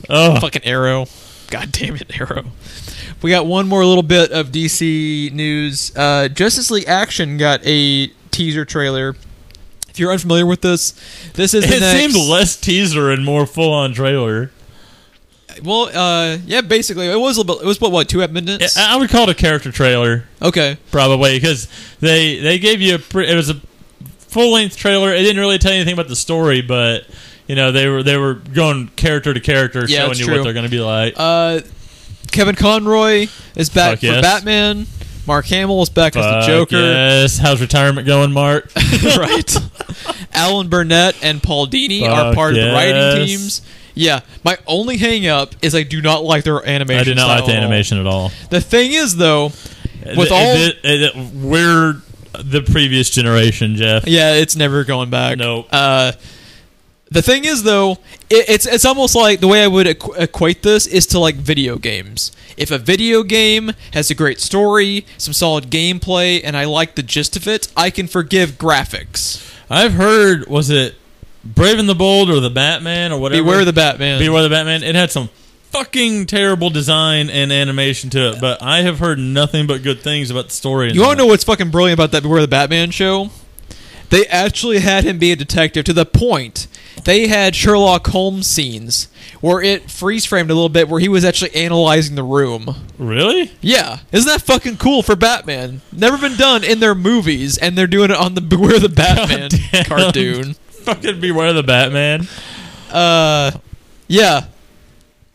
Oh, fucking Arrow. God damn it, Arrow. We got one more little bit of DC news. Justice League Action got a teaser trailer. If you're unfamiliar with this is the next... It seemed less teaser and more full-on trailer. Well, yeah, basically. It was a little bit... It was, what, 2 minutes? I would call it a character trailer. Okay. Probably, because they gave you it was a full-length trailer. It didn't really tell you anything about the story, but... You know, they were going character to character, showing you what they're going to be like. Kevin Conroy is back for Batman. Mark Hamill is back as the Joker. Yes. How's retirement going, Mark? Right. Alan Burnett and Paul Dini are part of the writing teams. Yeah. My only hang-up is I do not like their animation. I do not like the animation at all. The thing is, though, we're the previous generation, Jeff. Yeah, it's never going back. Nope. The thing is, though, it's almost like the way I would equate this is to like video games. If a video game has a great story, some solid gameplay, and I like the gist of it, I can forgive graphics. I've heard, was it Brave and the Bold or the Batman or whatever? Beware the Batman. Beware the Batman. It had some fucking terrible design and animation to it, but I have heard nothing but good things about the story. You want to know what's fucking brilliant about that Beware the Batman show? They actually had him be a detective to the point they had Sherlock Holmes scenes where it freeze-framed a little bit where he was actually analyzing the room. Really? Yeah. Isn't that fucking cool for Batman? Never been done in their movies, and they're doing it on the Beware the Batman cartoon. Fucking Beware the Batman. Yeah.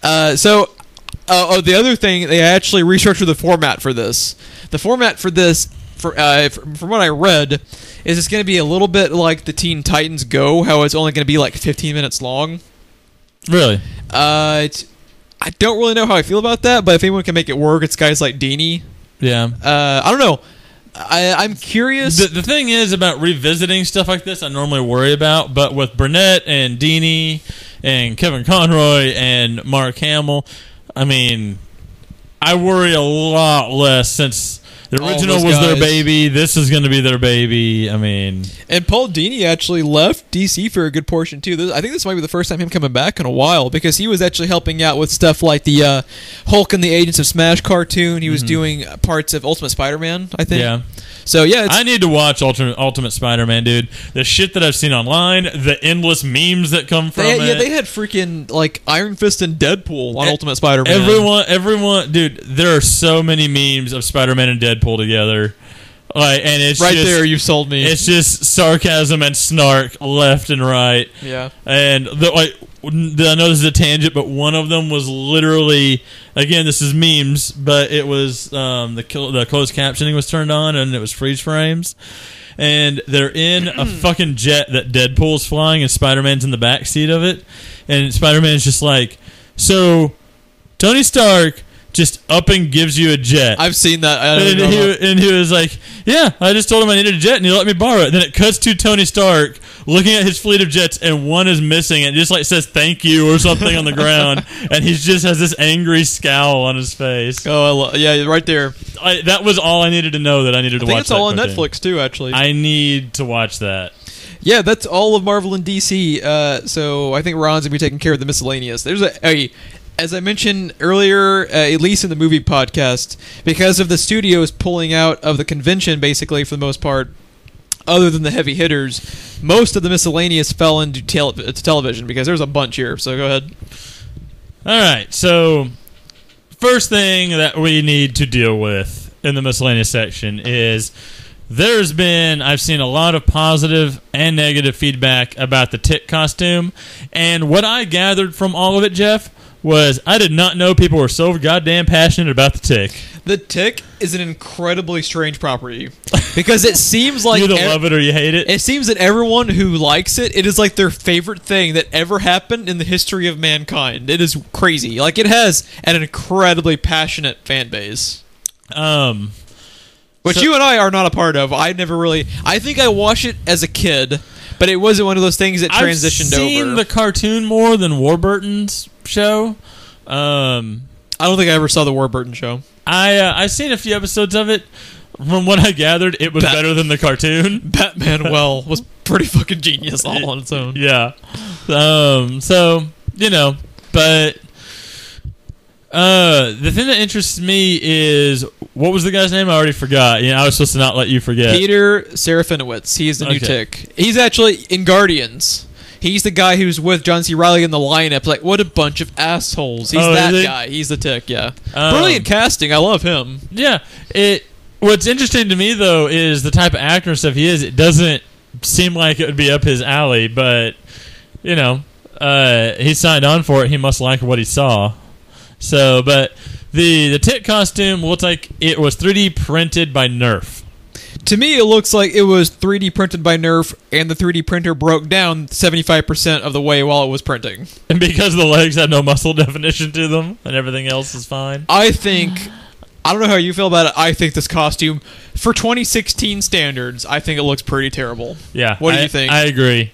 The other thing, they actually restructured the format for this. The format for this, from what I read, is it's going to be a little bit like the Teen Titans Go, how it's only going to be like 15 minutes long. Really? I don't really know how I feel about that, but if anyone can make it work, it's guys like Dini. Yeah. I don't know. I'm curious. The thing is about revisiting stuff like this I normally worry about, but with Burnett and Dini and Kevin Conroy and Mark Hamill, I mean, I worry a lot less since... The original was their baby. This is going to be their baby. I mean... And Paul Dini actually left DC for a good portion, too. I think this might be the first time him coming back in a while, because he was actually helping out with stuff like the Hulk and the Agents of Smash cartoon. He was doing parts of Ultimate Spider-Man, I think. Yeah. So, yeah. I need to watch Ultimate Spider-Man, dude. The shit that I've seen online, the endless memes that come from it. Yeah, they had freaking, like, Iron Fist and Deadpool on Ultimate Spider-Man. Everyone, dude, there are so many memes of Spider-Man and Deadpool together. And it's right there, you sold me. It's just sarcasm and snark left and right. Yeah. And, I know this is a tangent, but one of them was literally... Again, this is memes, but it was the closed captioning was turned on, and it was freeze frames. And they're in a fucking jet that Deadpool's flying, and Spider-Man's in the back seat of it. And Spider-Man's just like, so Tony Stark just up and gives you a jet. I've seen that. And he was like, yeah, I just told him I needed a jet, and he let me borrow it. Then it cuts to Tony Stark looking at his fleet of jets, and one is missing. And it just like says thank you or something on the ground, and he just has this angry scowl on his face. Oh, yeah, right there. That was all I needed to know that I needed to watch. I think it's all on Netflix too, actually. I need to watch that. Yeah, that's all of Marvel and DC. So I think Ron's gonna be taking care of the miscellaneous. There's as I mentioned earlier, at least in the movie podcast, because of the studios pulling out of the convention, basically for the most part, other than the heavy hitters, most of the miscellaneous fell into television because there's a bunch here. So go ahead. All right. So first thing that we need to deal with in the miscellaneous section is I've seen a lot of positive and negative feedback about the Tick costume, and what I gathered from all of it, Jeff, was I did not know people were so goddamn passionate about the Tick. The Tick is an incredibly strange property because it seems like you either love it or you hate it. It seems that everyone who likes it is like their favorite thing that ever happened in the history of mankind. It is crazy. Like, it has an incredibly passionate fan base. Which you and I are not a part of. I think I watched it as a kid, but it wasn't one of those things that transitioned over. I've seen the cartoon more than Warburton's show. I don't think I ever saw the Warburton show. I've seen a few episodes of it. From what I gathered, it was better than the cartoon. Batman was pretty fucking genius all on its own. Yeah. So, but the thing that interests me is, what was the guy's name? I already forgot. I was supposed to not let you forget. Peter Serafinowicz. He's the new Tick. He's actually in Guardians. He's the guy who's with John C. Reilly in the lineup. Like, what a bunch of assholes. He's that guy. He's the Tick, yeah. Brilliant casting. I love him. Yeah. What's interesting to me, though, is the type of actor and stuff he is. It doesn't seem like it would be up his alley, but, he signed on for it. He must like what he saw. So, but the Tick costume looked like it was 3D printed by Nerf. To me, it looks like it was 3D printed by Nerf, and the 3D printer broke down 75% of the way while it was printing. And because the legs had no muscle definition to them, and everything else is fine. I don't know how you feel about it. I think this costume, for 2016 standards, I think it looks pretty terrible. Yeah. What do you think? I agree.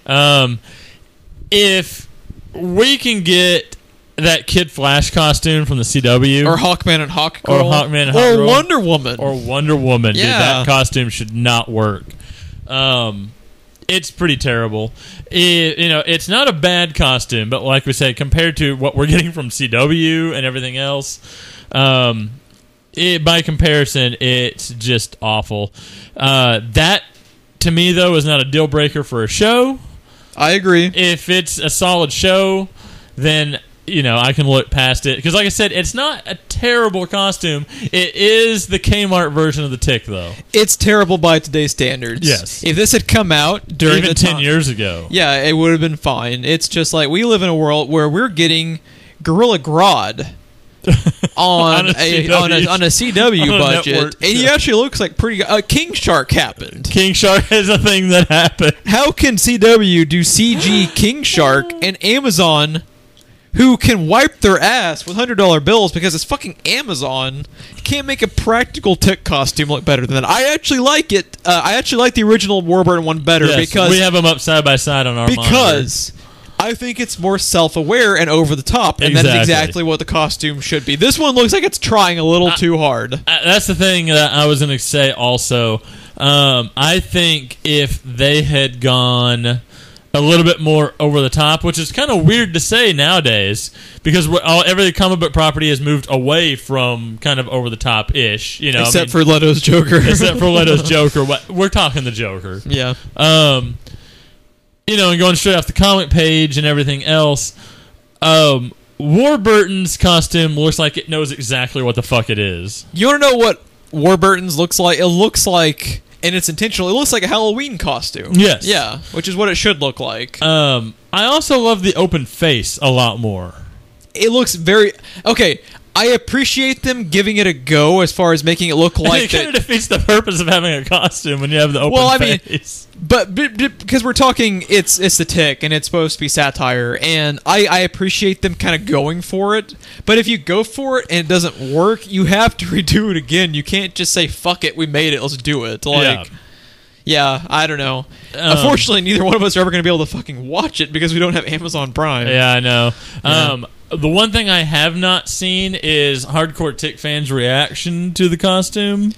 If we can get that Kid Flash costume from the CW, or Hawkman and Hawkgirl, or Wonder Woman, yeah. Dude, that costume should not work. It's pretty terrible. It's not a bad costume, but like we said, compared to what we're getting from CW and everything else, by comparison, it's just awful. That to me, though, is not a deal breaker for a show. I agree. If it's a solid show, then I can look past it. Because like I said, it's not a terrible costume. It is the Kmart version of the Tick, though. It's terrible by today's standards. Yes. If this had come out during even the 10 years ago. Yeah, it would have been fine. It's just like we live in a world where we're getting Gorilla Grodd on a CW budget, and he actually looks like pretty good. King Shark happened. King Shark is a thing that happened. How can CW do CG King Shark and Amazon, who can wipe their ass with $100 bills because it's fucking Amazon, can't make a practical Tick costume look better than that? I actually like it. I actually like the original Warburton one better because we have them up side by side on our because monitor. I think it's more self-aware and over the top, and that is exactly what the costume should be. This one looks like it's trying a little too hard. That's the thing that I was going to say also. I think if they had gone a little bit more over the top, which is kind of weird to say nowadays, because every comic book property has moved away from kind of over the top-ish. Except for Leto's Joker. Except for Leto's Joker. We're talking the Joker. Yeah. And going straight off the comic page and everything else, Warburton's costume looks like it knows exactly what the fuck it is. You want to know what Warburton's looks like? It looks like, and it's intentional, it looks like a Halloween costume. Yes. Yeah, which is what it should look like. I also love the open face a lot more. It looks very... Okay, I appreciate them giving it a go as far as making it look like it kind of defeats the purpose of having a costume when you have the open face. But because we're talking, it's the Tick, and it's supposed to be satire, and I appreciate them kind of going for it. But if you go for it and it doesn't work, you have to redo it again. You can't just say, fuck it, we made it, let's do it. Like, yeah, I don't know. Unfortunately, neither one of us are ever going to be able to fucking watch it because we don't have Amazon Prime. Yeah, I know. Yeah. The one thing I have not seen is hardcore Tick fans' reaction to the costume.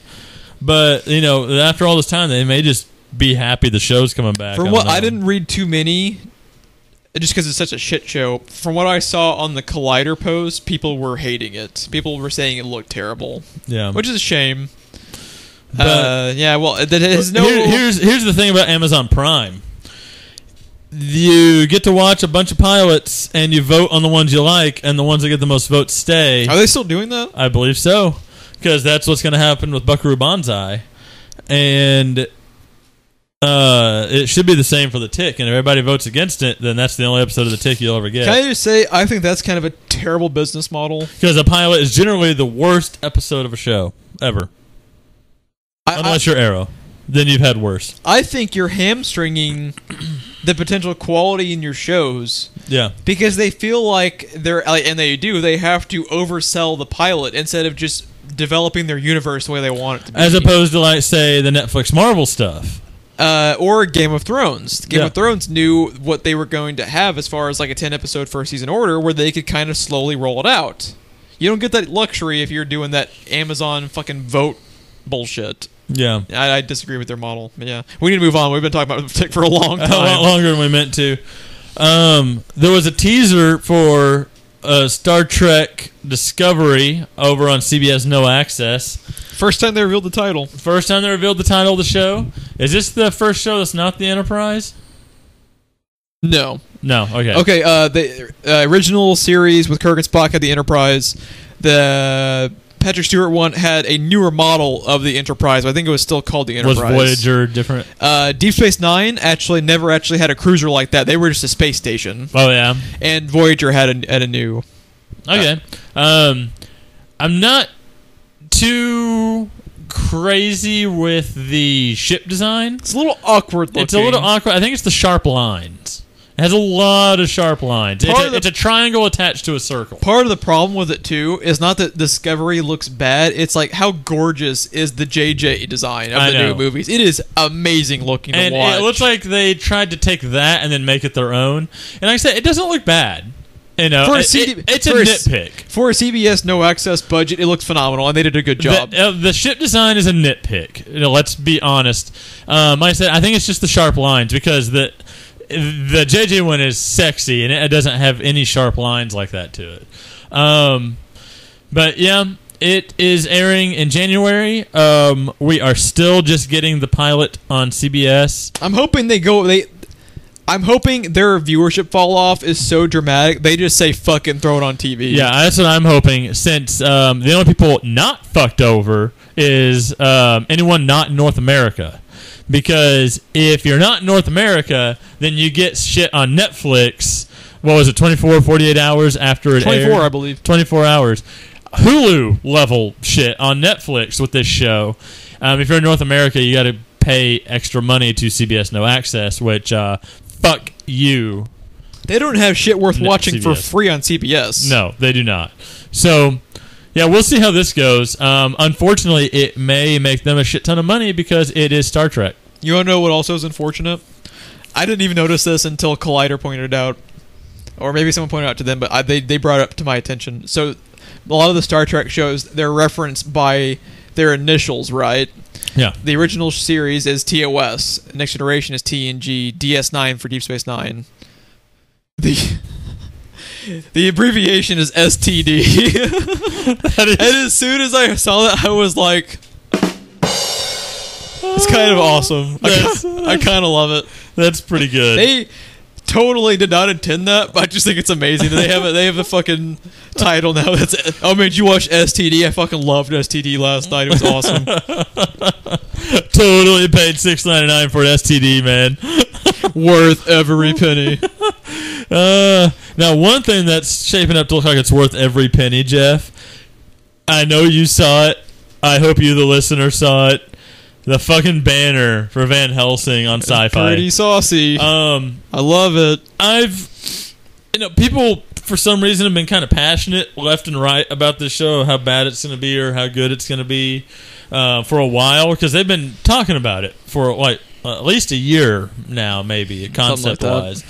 But, you know, after all this time, they may just be happy the show's coming back. I didn't read too many, just because it's such a shit show. From what I saw on the Collider post, people were hating it. People were saying it looked terrible. Yeah. Which is a shame. But, yeah, well, here's the thing about Amazon Prime. You get to watch a bunch of pilots, and you vote on the ones you like, and the ones that get the most votes stay. Are they still doing that? I believe so, because that's what's going to happen with Buckaroo Banzai, and it should be the same for the Tick. And if everybody votes against it, then that's the only episode of the Tick you'll ever get. Can I just say, I think that's kind of a terrible business model, because a pilot is generally the worst episode of a show ever, unless you're Arrow. Then you've had worse. I think you're hamstringing the potential quality in your shows. Yeah. Because they feel like they have to oversell the pilot instead of just developing their universe the way they want it to be. As opposed to, like, say, the Netflix Marvel stuff. Or Game of Thrones. Game of Thrones knew what they were going to have as far as like a 10-episode first season order where they could kind of slowly roll it out. You don't get that luxury if you're doing that Amazon fucking vote bullshit. Yeah, I disagree with their model. But yeah, we need to move on. We've been talking about Tick for a long time. A lot longer than we meant to. There was a teaser for Star Trek Discovery over on CBS No Access. First time they revealed the title. First time they revealed the title of the show. Is this the first show that's not the Enterprise? No. Okay. Okay. The original series with Kirk and Spock had the Enterprise. The Patrick Stewart one had a newer model of the Enterprise. I think it was still called the Enterprise. Was Voyager different? Deep Space Nine never had a cruiser like that. They were just a space station. Oh yeah. And Voyager had a new. Okay. I'm not too crazy with the ship design. It's a little awkward looking. It's a little awkward. I think it's the sharp lines. It has a lot of sharp lines. It's a triangle attached to a circle. Part of the problem with it, too, is not that Discovery looks bad. It's like how gorgeous is the JJ design of the new movies. It is amazing looking to watch. And it looks like they tried to take that and then make it their own. And like I said, it doesn't look bad. You know, it's a nitpick. For a CBS No Access budget, it looks phenomenal, and they did a good job. The ship design is a nitpick. You know, let's be honest. Like I said, I think it's just the sharp lines because the JJ one is sexy and it doesn't have any sharp lines like that to it. But yeah, it is airing in January. We are still just getting the pilot on CBS. I'm hoping their viewership fall off is so dramatic they just say fucking throw it on TV. Yeah, that's what I'm hoping. Since the only people not fucked over is anyone not in North America. Because if you're not in North America, then you get shit on Netflix. What was it, 24, 48 hours after it aired? 24, I believe. 24 hours. Hulu level shit on Netflix with this show. If you're in North America, you got to pay extra money to CBS No Access, which fuck you. They don't have shit worth watching for free on CBS. No, they do not. So, yeah, we'll see how this goes. Unfortunately, it may make them a shit ton of money because it is Star Trek. You want to know what also is unfortunate? I didn't even notice this until Collider pointed it out. Or maybe someone pointed it out to them, but they brought it up to my attention. So, a lot of the Star Trek shows, they're referenced by their initials, right? Yeah. The original series is TOS. Next Generation is TNG. DS9 for Deep Space Nine. The abbreviation is STD. And as soon as I saw that, I was like, it's kind of awesome. I kind of love it. That's pretty good. They totally did not intend that, but I just think it's amazing. They have the fucking title now. Oh man, did you watch STD? I fucking loved STD last night. It was awesome. Totally paid $6.99 for an STD, man. Worth every penny. Now, one thing that's shaping up to look like it's worth every penny, Jeff, I know you saw it. I hope you, the listener, saw it. The fucking banner for Van Helsing on Syfy. Pretty saucy. I love it. People for some reason have been kind of passionate left and right about this show, how bad it's going to be or how good it's going to be for a while, because they've been talking about it for like at least a year now, maybe concept wise.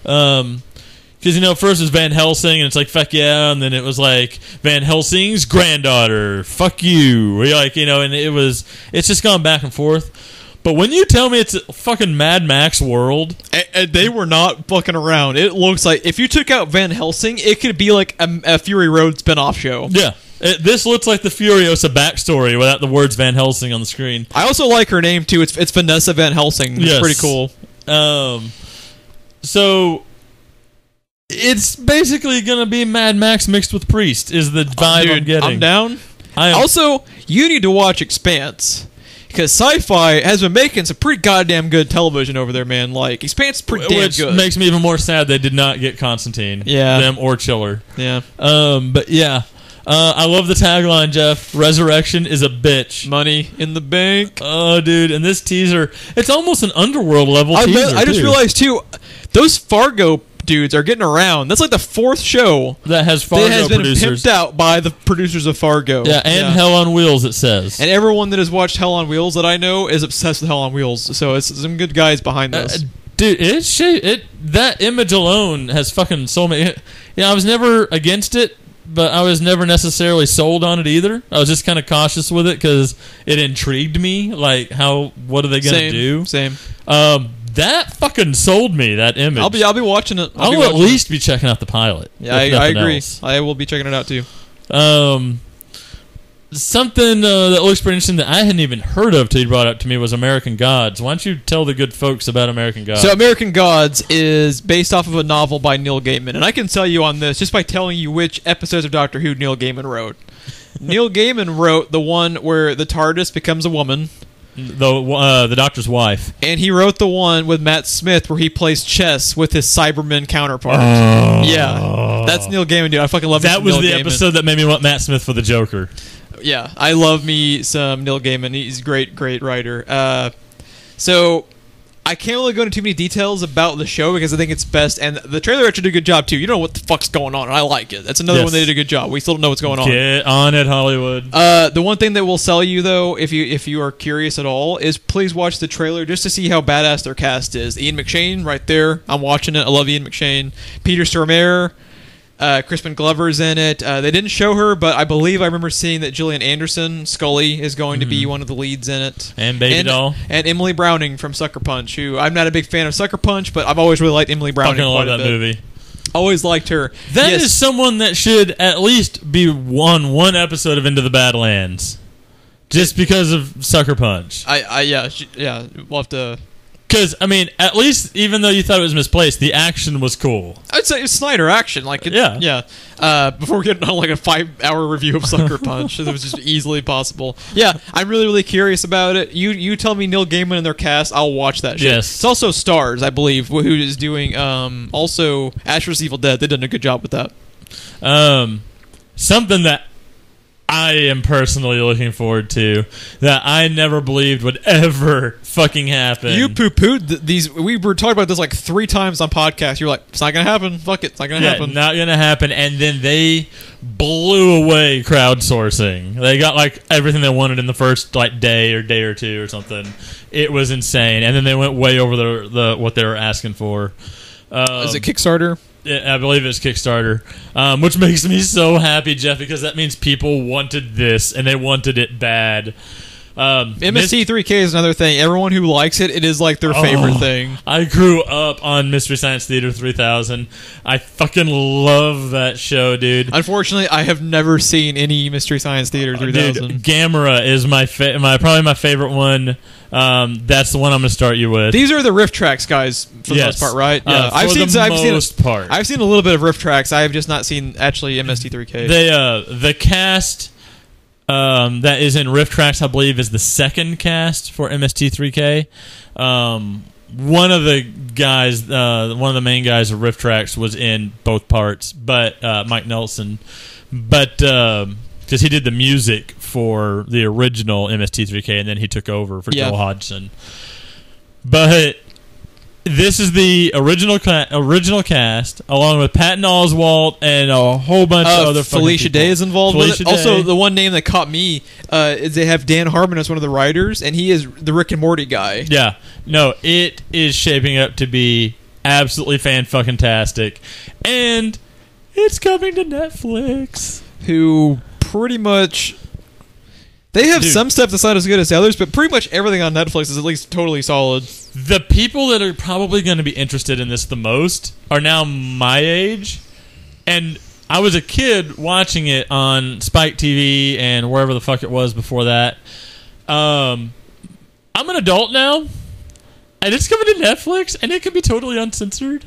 Because first it was Van Helsing, and it's like fuck yeah, and then it was like Van Helsing's granddaughter, fuck you, and it's just gone back and forth. But when you tell me it's a fucking Mad Max world, and they were not fucking around. It looks like if you took out Van Helsing, it could be like a Fury Road spinoff show. Yeah, this looks like the Furiosa backstory without the words Van Helsing on the screen. I also like her name too. It's Vanessa Van Helsing. It's pretty cool. So it's basically gonna be Mad Max mixed with Priest is the vibe I'm getting. I'm down. Also, you need to watch Expanse. Because Syfy has been making some pretty goddamn good television over there, man. Like, Expanse is pretty damn good. Which makes me even more sad they did not get Constantine. Yeah. Them or Chiller. Yeah. But yeah. I love the tagline, Jeff. Resurrection is a bitch. Money in the bank. Oh, dude. And this teaser, it's almost an Underworld level teaser, I just realized, too, those Fargo dudes are getting around. That's like the fourth show that has Fargo that has been producers. pimped out by the producers of Fargo. Yeah, and Hell on Wheels, it says. And everyone that has watched Hell on Wheels that I know is obsessed with Hell on Wheels. So it's some good guys behind this. Dude, that image alone has fucking so many. I was never against it, but I was never necessarily sold on it either. I was just kind of cautious with it because it intrigued me. Like, what are they going to do? Same. That fucking sold me, that image. I'll be watching it. I'll at least be checking out the pilot. Yeah, I agree. Else. I will be checking it out too. Something that looks pretty interesting that I hadn't even heard of till you brought it up to me was American Gods. Why don't you tell the good folks about American Gods? So American Gods is based off of a novel by Neil Gaiman. And I can tell you on this just by telling you which episodes of Doctor Who Neil Gaiman wrote. Neil Gaiman wrote the one where the TARDIS becomes a woman. The Doctor's wife. And he wrote the one with Matt Smith where he plays chess with his Cyberman counterpart. Yeah. That's Neil Gaiman, dude. I fucking love that was Neil the Gaiman. Episode that made me want Matt Smith for the Joker. Yeah. I love me some Neil Gaiman. He's a great writer. So I can't really go into too many details about the show because I think it's best, and the trailer actually did a good job too. You don't know what the fuck's going on, and I like it. That's another one they did a good job. We still don't know what's going on. Get on it, Hollywood. The one thing that will sell you though, if you are curious at all, is please watch the trailer just to see how badass their cast is. Ian McShane right there. I'm watching it. I love Ian McShane. Peter Stormare. Crispin Glover's in it. They didn't show her, but I believe I remember seeing that Gillian Anderson, Scully, is going to be one of the leads in it. And Baby Doll. And Emily Browning from Sucker Punch, who I'm not a big fan of Sucker Punch, but I've always really liked Emily Browning. I love that movie. Always liked her. That is someone that should at least be on one episode of Into the Badlands. Just because of Sucker Punch. We'll have to... Because, I mean, at least, even though you thought it was misplaced, the action was cool. I'd say it's Snyder action. Yeah. Before we get on like a 5-hour review of Sucker Punch, it was just easily possible. Yeah, I'm really curious about it. You tell me Neil Gaiman and their cast, I'll watch that shit. Yes. It's also Stars, I believe, who is doing also Ash vs. Evil Dead. They've done a good job with that. Something that I am personally looking forward to that I never believed would ever fucking happen. You poo-pooed these. We were talking about this like 3 times on podcasts. You're like, it's not going to happen. Fuck it. It's not going to happen. Not going to happen. And then they blew away crowdsourcing. They got like everything they wanted in the first like day or two or something. It was insane. And then they went way over the what they were asking for. Is it Kickstarter? I believe it's Kickstarter, which makes me so happy, Jeff, because that means people wanted this, and they wanted it bad. MST3K is another thing. Everyone who likes it, it is like their favorite thing. I grew up on Mystery Science Theater 3000. I fucking love that show, dude. Unfortunately, I have never seen any Mystery Science Theater 3000. Dude, Gamera is probably my favorite one. That's the one I'm going to start you with. These are the riff tracks, guys, for the most part, right? Yeah, I've seen a little bit of riff tracks. I have just not seen actually MST3K. The cast that is in riff tracks, I believe, is the second cast for MST3K. One of the guys, one of the main guys of riff tracks was in both parts, but Mike Nelson. But because he did the music for the original MST3K, and then he took over for Joel Hodgson. But this is the original cast, along with Patton Oswalt and a whole bunch of other Felicia people. Day is involved with it. Day. Also, the one name that caught me is they have Dan Harmon as one of the writers, and he is the Rick and Morty guy. Yeah. No, it is shaping up to be absolutely fan-fucking-tastic. And it's coming to Netflix. Who pretty much... They have some stuff that's not as good as the others, but pretty much everything on Netflix is at least totally solid. The people that are probably going to be interested in this the most are now my age. And I was a kid watching it on Spike TV and wherever the fuck it was before that. I'm an adult now, and it's coming to Netflix, and it can be totally uncensored.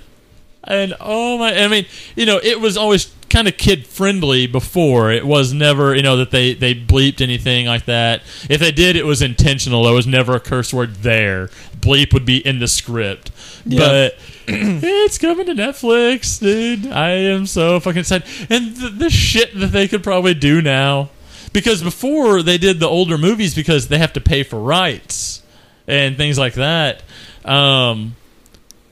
And I mean, it was always kind of kid friendly before. It was never, that they bleeped anything like that. If they did, it was intentional. There was never a curse word there. Bleep would be in the script. Yeah. But it's coming to Netflix, dude. I am so fucking excited. And the shit that they could probably do now. Because before they did the older movies because they have to pay for rights and things like that.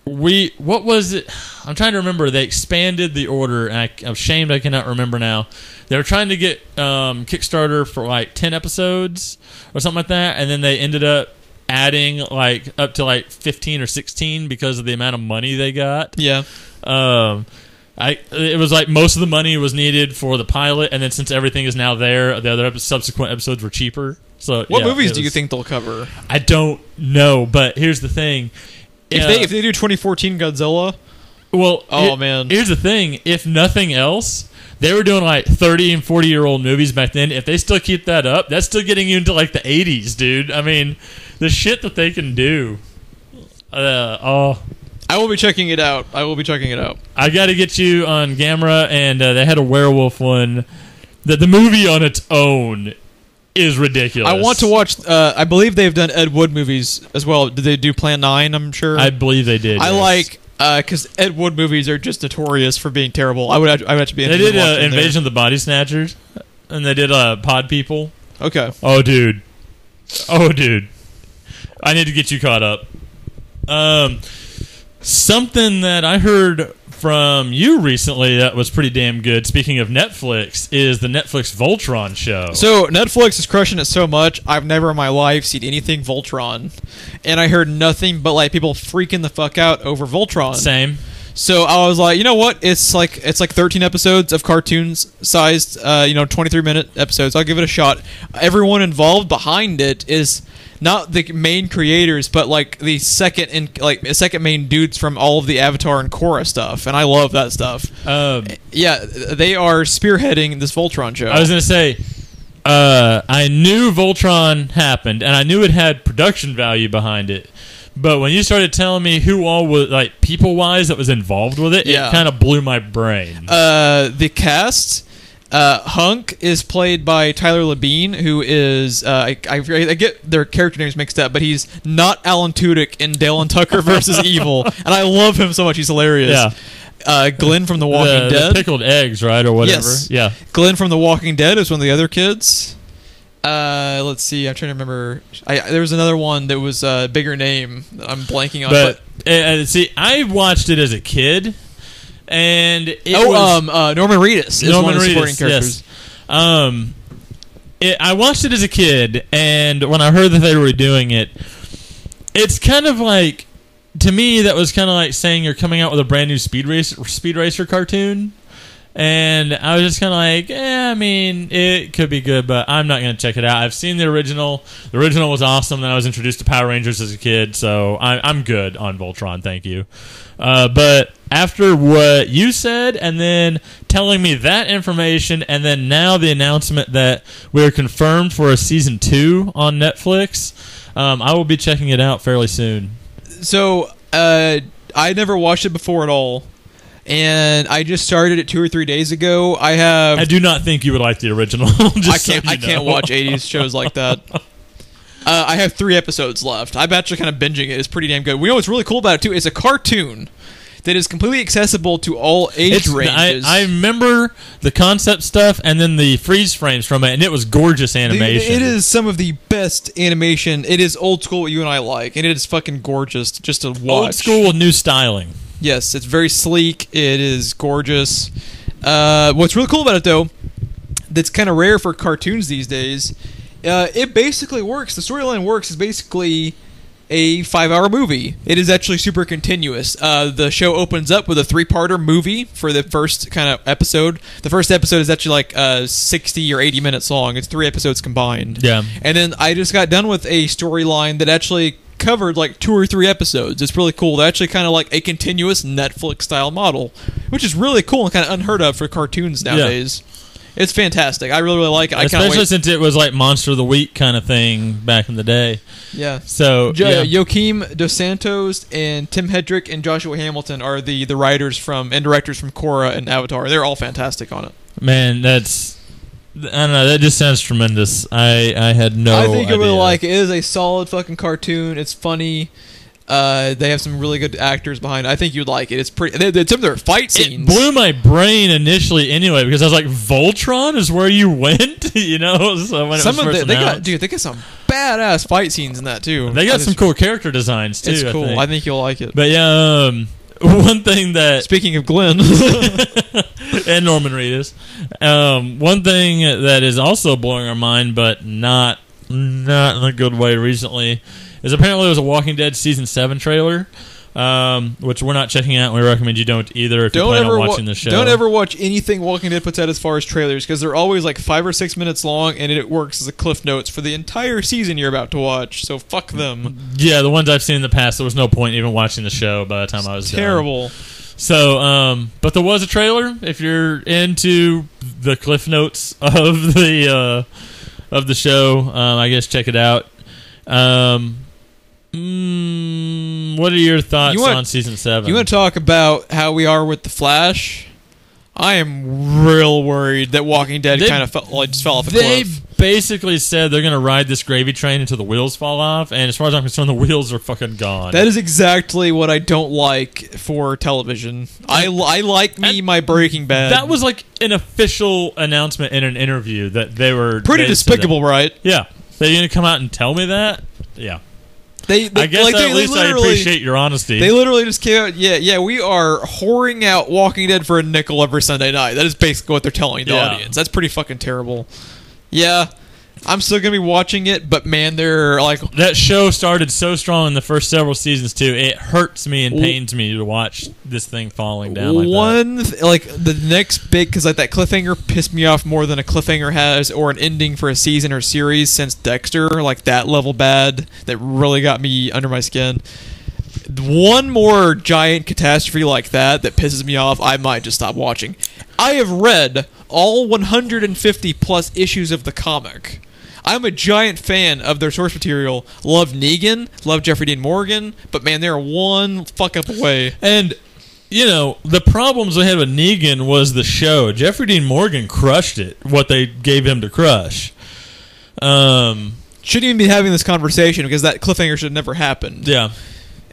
What was it? I'm trying to remember. They expanded the order, and I'm ashamed I cannot remember now. They were trying to get Kickstarter for like 10 episodes or something like that, and then they ended up adding like up to like 15 or 16 because of the amount of money they got. Yeah. It was like most of the money was needed for the pilot, and then since everything is now there, the other subsequent episodes were cheaper. So what movies do you think they'll cover? I don't know, but here's the thing. If they do 2014 Godzilla, man. Here's the thing. If nothing else, they were doing like 30 and 40-year-old movies back then. If they still keep that up, that's still getting you into like the 80s, dude. I mean, the shit that they can do. I will be checking it out. I got to get you on Gamera, and they had a werewolf one. The movie on its own is ridiculous. I want to watch. I believe they've done Ed Wood movies as well. Did they do Plan 9? I'm sure. I believe they did. I like because Ed Wood movies are just notorious for being terrible. I would actually be. They did Invasion of the Body Snatchers, and they did Pod People. Okay. Oh, dude. I need to get you caught up. Something that I heard from you recently that was pretty damn good, speaking of Netflix, is the Netflix Voltron show. So Netflix is crushing it so much, I've never in my life seen anything Voltron. And I heard nothing but like people freaking the fuck out over Voltron. Same. So I was like, you know what? It's like 13 episodes of cartoons sized, 23-minute episodes. I'll give it a shot. Everyone involved behind it is not the main creators, but like the second main dudes from all of the Avatar and Korra stuff, and I love that stuff. Yeah, they are spearheading this Voltron show. I was gonna say, I knew Voltron happened, and I knew it had production value behind it. But when you started telling me who all was, like, people-wise that was involved with it, it kind of blew my brain. The cast, Hunk is played by Tyler Labine, who is, I get their character names mixed up, but he's not Alan Tudyk in Dale and Tucker versus Evil, and I love him so much. He's hilarious. Yeah. Glenn from The Walking Dead. The pickled eggs, right, or whatever. Yes. Yeah. Glenn from The Walking Dead is one of the other kids. Let's see. I'm trying to remember. There was another one that was a bigger name that I'm blanking on. But see, I watched it as a kid, and Norman Reedus is one of the supporting characters. Yes. I watched it as a kid, and when I heard that they were doing it, it's kind of like, to me, that was kind of like saying you're coming out with a brand new Speed Racer cartoon. And I was just kind of like, I mean, it could be good, but I'm not going to check it out. I've seen the original. The original was awesome. Then I was introduced to Power Rangers as a kid, so I'm good on Voltron, thank you. But after what you said, and then telling me that information, and then now the announcement that we're confirmed for a Season 2 on Netflix, I will be checking it out fairly soon. So, I never watched it before at all. And I just started it 2 or 3 days ago. I do not think you would like the original. I can't watch 80s shows like that. I have 3 episodes left. I'm actually kind of binging it. It's pretty damn good. We know what's really cool about it too. It's a cartoon that is completely accessible to all age ranges. I remember the concept stuff and then the freeze frames from it, and it was gorgeous animation. It is some of the best animation. It is old school, what you and I like, and it is fucking gorgeous just to watch. Old school with new styling. Yes, it's very sleek. It is gorgeous. What's really cool about it, though, that's kind of rare for cartoons these days, it basically works. The storyline works is basically a 5-hour movie. It is actually super continuous. The show opens up with a 3-parter movie for the first kind of episode. The first episode is actually like 60 or 80 minutes long. It's 3 episodes combined. Yeah. And then I just got done with a storyline that actually covered like 2 or 3 episodes. It's really cool. They're actually kind of like a continuous Netflix style model, which is really cool and kind of unheard of for cartoons nowadays. Yeah. It's fantastic. I really, really like it. Especially since it was like Monster of the Week kind of thing back in the day. Yeah. So Joaquim Dos Santos and Tim Hedrick and Joshua Hamilton are the writers and directors from Korra and Avatar. They're all fantastic on it. Man, I don't know. That just sounds tremendous. I had no idea. I think I really like it. It is a solid fucking cartoon. It's funny. They have some really good actors behind it. I think you'd like it. It's pretty. Some of their fight scenes. It blew my brain initially, anyway, because I was like, "Voltron is where you went," you know. So when they got some badass fight scenes in that too. They got some cool character designs too. It's cool. I think you'll like it. But yeah, one thing that speaking of Glenn and Norman Reedus, one thing that is also blowing our mind, but not in a good way recently, is apparently there was a Walking Dead Season 7 trailer, which we're not checking out, and we recommend you don't either if you plan on watching the show. Don't ever watch anything Walking Dead puts out as far as trailers, because they're always like 5 or 6 minutes long, and it works as a cliff notes for the entire season you're about to watch, so fuck them. Yeah, the ones I've seen in the past, there was no point even watching the show by the time I was terrible. done. So, but there was a trailer, if you're into the cliff notes of the show, I guess check it out. What are your thoughts on Season 7? You want to talk about how we are with The Flash? I am real worried that Walking Dead kind of just fell off a cliff. They basically said they're going to ride this gravy train until the wheels fall off, and as far as I'm concerned, the wheels are fucking gone. That is exactly what I don't like for television. I like my Breaking Bad. That was like an official announcement in an interview that they were... Pretty despicable, right? Yeah. They're going to come out and tell me that? Yeah. I guess like, at least I appreciate your honesty. They literally just came out, we are whoring out Walking Dead for a nickel every Sunday night. That is basically what they're telling the audience. That's pretty fucking terrible. Yeah, I'm still going to be watching it, but man, they're like... That show started so strong in the first several seasons, too. It hurts me and pains me to watch this thing falling down like that. The next big... Because like that cliffhanger pissed me off more than a cliffhanger has, or an ending for a season or series since Dexter. Like that level bad. That really got me under my skin. One more giant catastrophe like that pisses me off, I might just stop watching. I have read all 150 plus issues of the comic. I'm a giant fan of their source material. Love Negan, love Jeffrey Dean Morgan, but man, they're one fuck up away. And, you know, the problems they had with Negan was the show. Jeffrey Dean Morgan crushed it, what they gave him to crush. Shouldn't even be having this conversation because that cliffhanger should have never happened. Yeah.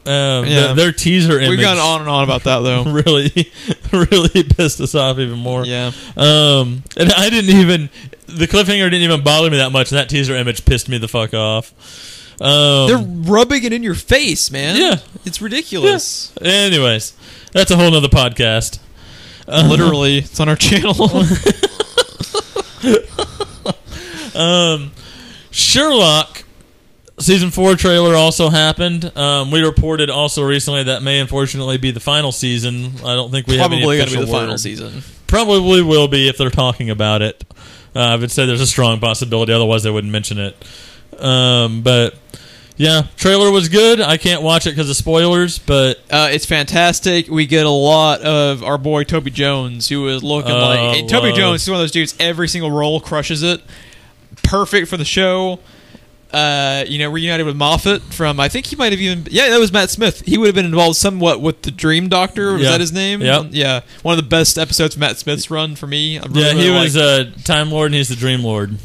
Their teaser image. We've gone on and on about that, though. really pissed us off even more. Yeah. And I didn't even... The cliffhanger didn't even bother me that much, and that teaser image pissed me the fuck off. They're rubbing it in your face, man. Yeah. It's ridiculous. Yeah. Anyways, that's a whole nother podcast. Literally. It's on our channel. Sherlock... Season 4 trailer also happened. We reported also recently that may unfortunately be the final season. I don't think we have any official word. Final season. Probably will be if they're talking about it. I would say there's a strong possibility. Otherwise, they wouldn't mention it. But yeah, trailer was good. I can't watch it because of spoilers, but it's fantastic. We get a lot of our boy Toby Jones, who is looking like Toby Jones is one of those dudes. Every single role crushes it. Perfect for the show. Reunited with Moffat from, I think he might have even... Yeah, that was Matt Smith. He would have been involved somewhat with The Dream Doctor. Was that his name? Yep. Yeah. One of the best episodes of Matt Smith's run for me. He was a Time Lord and he's the Dream Lord.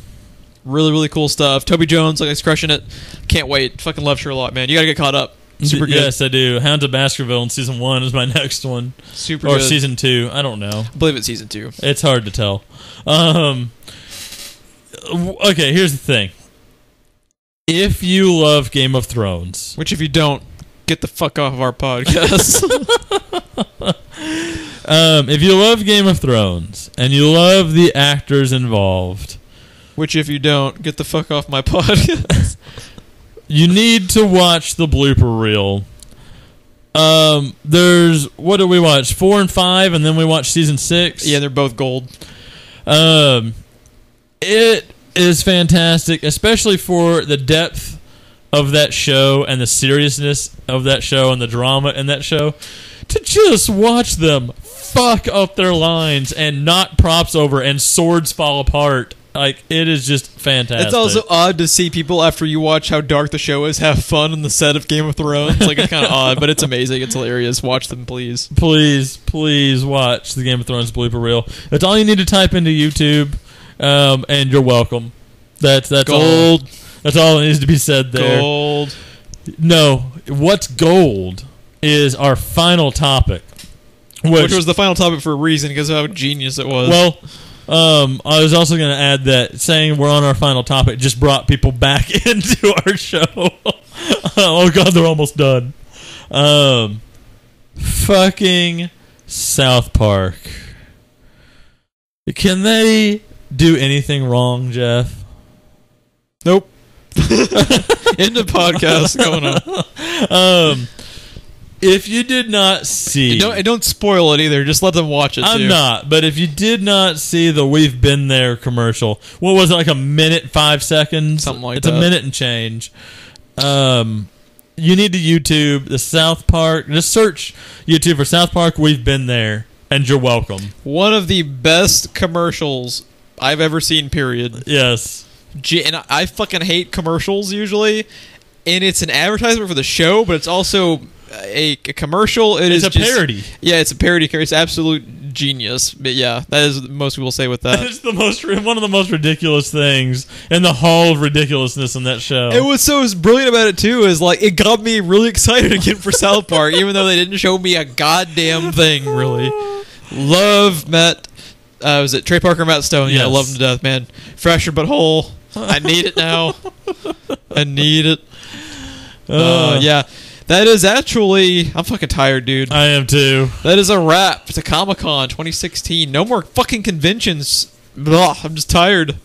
Really, really cool stuff. Toby Jones, he's crushing it. Can't wait. Fucking love Sherlock, man. You gotta get caught up. Super good. Yes, I do. Hounds of Baskerville in season 1 is my next one. Super or good. season 2. I don't know. I believe it's season 2. It's hard to tell. Okay, here's the thing. If you love Game of Thrones, Which, if you don't, get the fuck off of our podcast. if you love Game of Thrones and you love the actors involved, Which, if you don't, get the fuck off my podcast. you need to watch the blooper reel. There's, what did we watch? 4 and 5, and then we watched season 6. Yeah, they're both gold. It is fantastic, especially for the depth of that show and the seriousness of that show and the drama in that show. To just watch them fuck up their lines and knock props over and swords fall apart. Like, it is just fantastic. It's also odd to see people, after you watch how dark the show is, have fun on the set of Game of Thrones. Like, it's kind of odd, but it's amazing. It's hilarious. Watch them, please. Please watch the Game of Thrones blooper reel. That's all you need to type into YouTube, and you're welcome. That's gold. All. That's all that needs to be said there. Gold. No, what's gold is our final topic. Which was the final topic for a reason, because of how genius it was. Well, I was also going to add that saying we're on our final topic just brought people back into our show. Oh, God, they're almost done. Fucking South Park. Can they do anything wrong, Jeff? Nope. End of podcast. Going on. If you did not see... Don't spoil it either. Just let them watch it, too. I'm not. But if you did not see the We've Been There commercial, what was it, like a minute, 5 seconds? Something like that. It's a minute and change. You need to YouTube the South Park. Just search YouTube for South Park We've Been There, and you're welcome. One of the best commercials I've ever seen, period. Yes. And I fucking hate commercials, usually. And it's an advertisement for the show, but it's also... A commercial. It's a parody. Yeah, it's a parody. It's absolute genius. But yeah, that is what most people say with that. It's one of the most ridiculous things in the hall of ridiculousness in that show. And what's so brilliant about it too is like it got me really excited again for South Park, even though they didn't show me a goddamn thing. Really, love Matt. Was it Trey Parker, Matt Stone? Yeah, yes. I love him to death, man. Fresher but whole. I need it now. I need it. Yeah. That is actually... I'm fucking tired, dude. I am too. That is a wrap to Comic-Con 2016. No more fucking conventions. Blah, I'm just tired.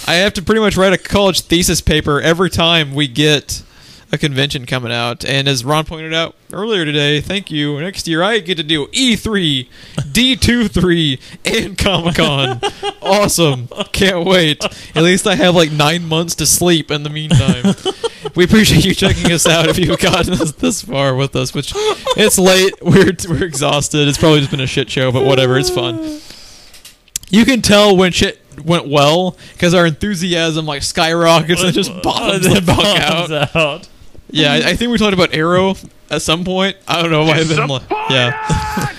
I have to pretty much write a college thesis paper every time we get a convention coming out. And as Ron pointed out earlier today, thank you. Next year I get to do E3, D23, and Comic-Con. Awesome. Can't wait. At least I have like 9 months to sleep in the meantime. We appreciate you checking us out if you've gotten this far with us, which it's late. We're exhausted. It's probably just been a shit show, but whatever. It's fun. You can tell when shit went well because our enthusiasm like skyrockets and just bottoms the fuck out. Yeah, I think we talked about Arrow at some point. I don't know. It might have been yeah.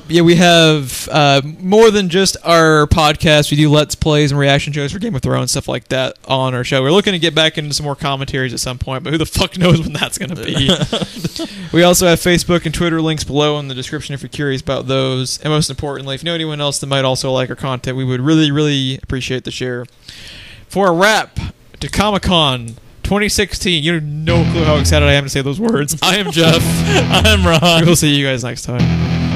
Yeah, we have more than just our podcast. We do Let's Plays and reaction shows for Game of Thrones, stuff like that on our show. We're looking to get back into some more commentaries at some point, but who the fuck knows when that's going to be. We also have Facebook and Twitter links below in the description if you're curious about those. And most importantly, if you know anyone else that might also like our content, we would really, really appreciate the share. For a wrap to Comic-Con 2016, you have no clue how excited I am to say those words. I am Jeff. I'm Ron. We'll see you guys next time.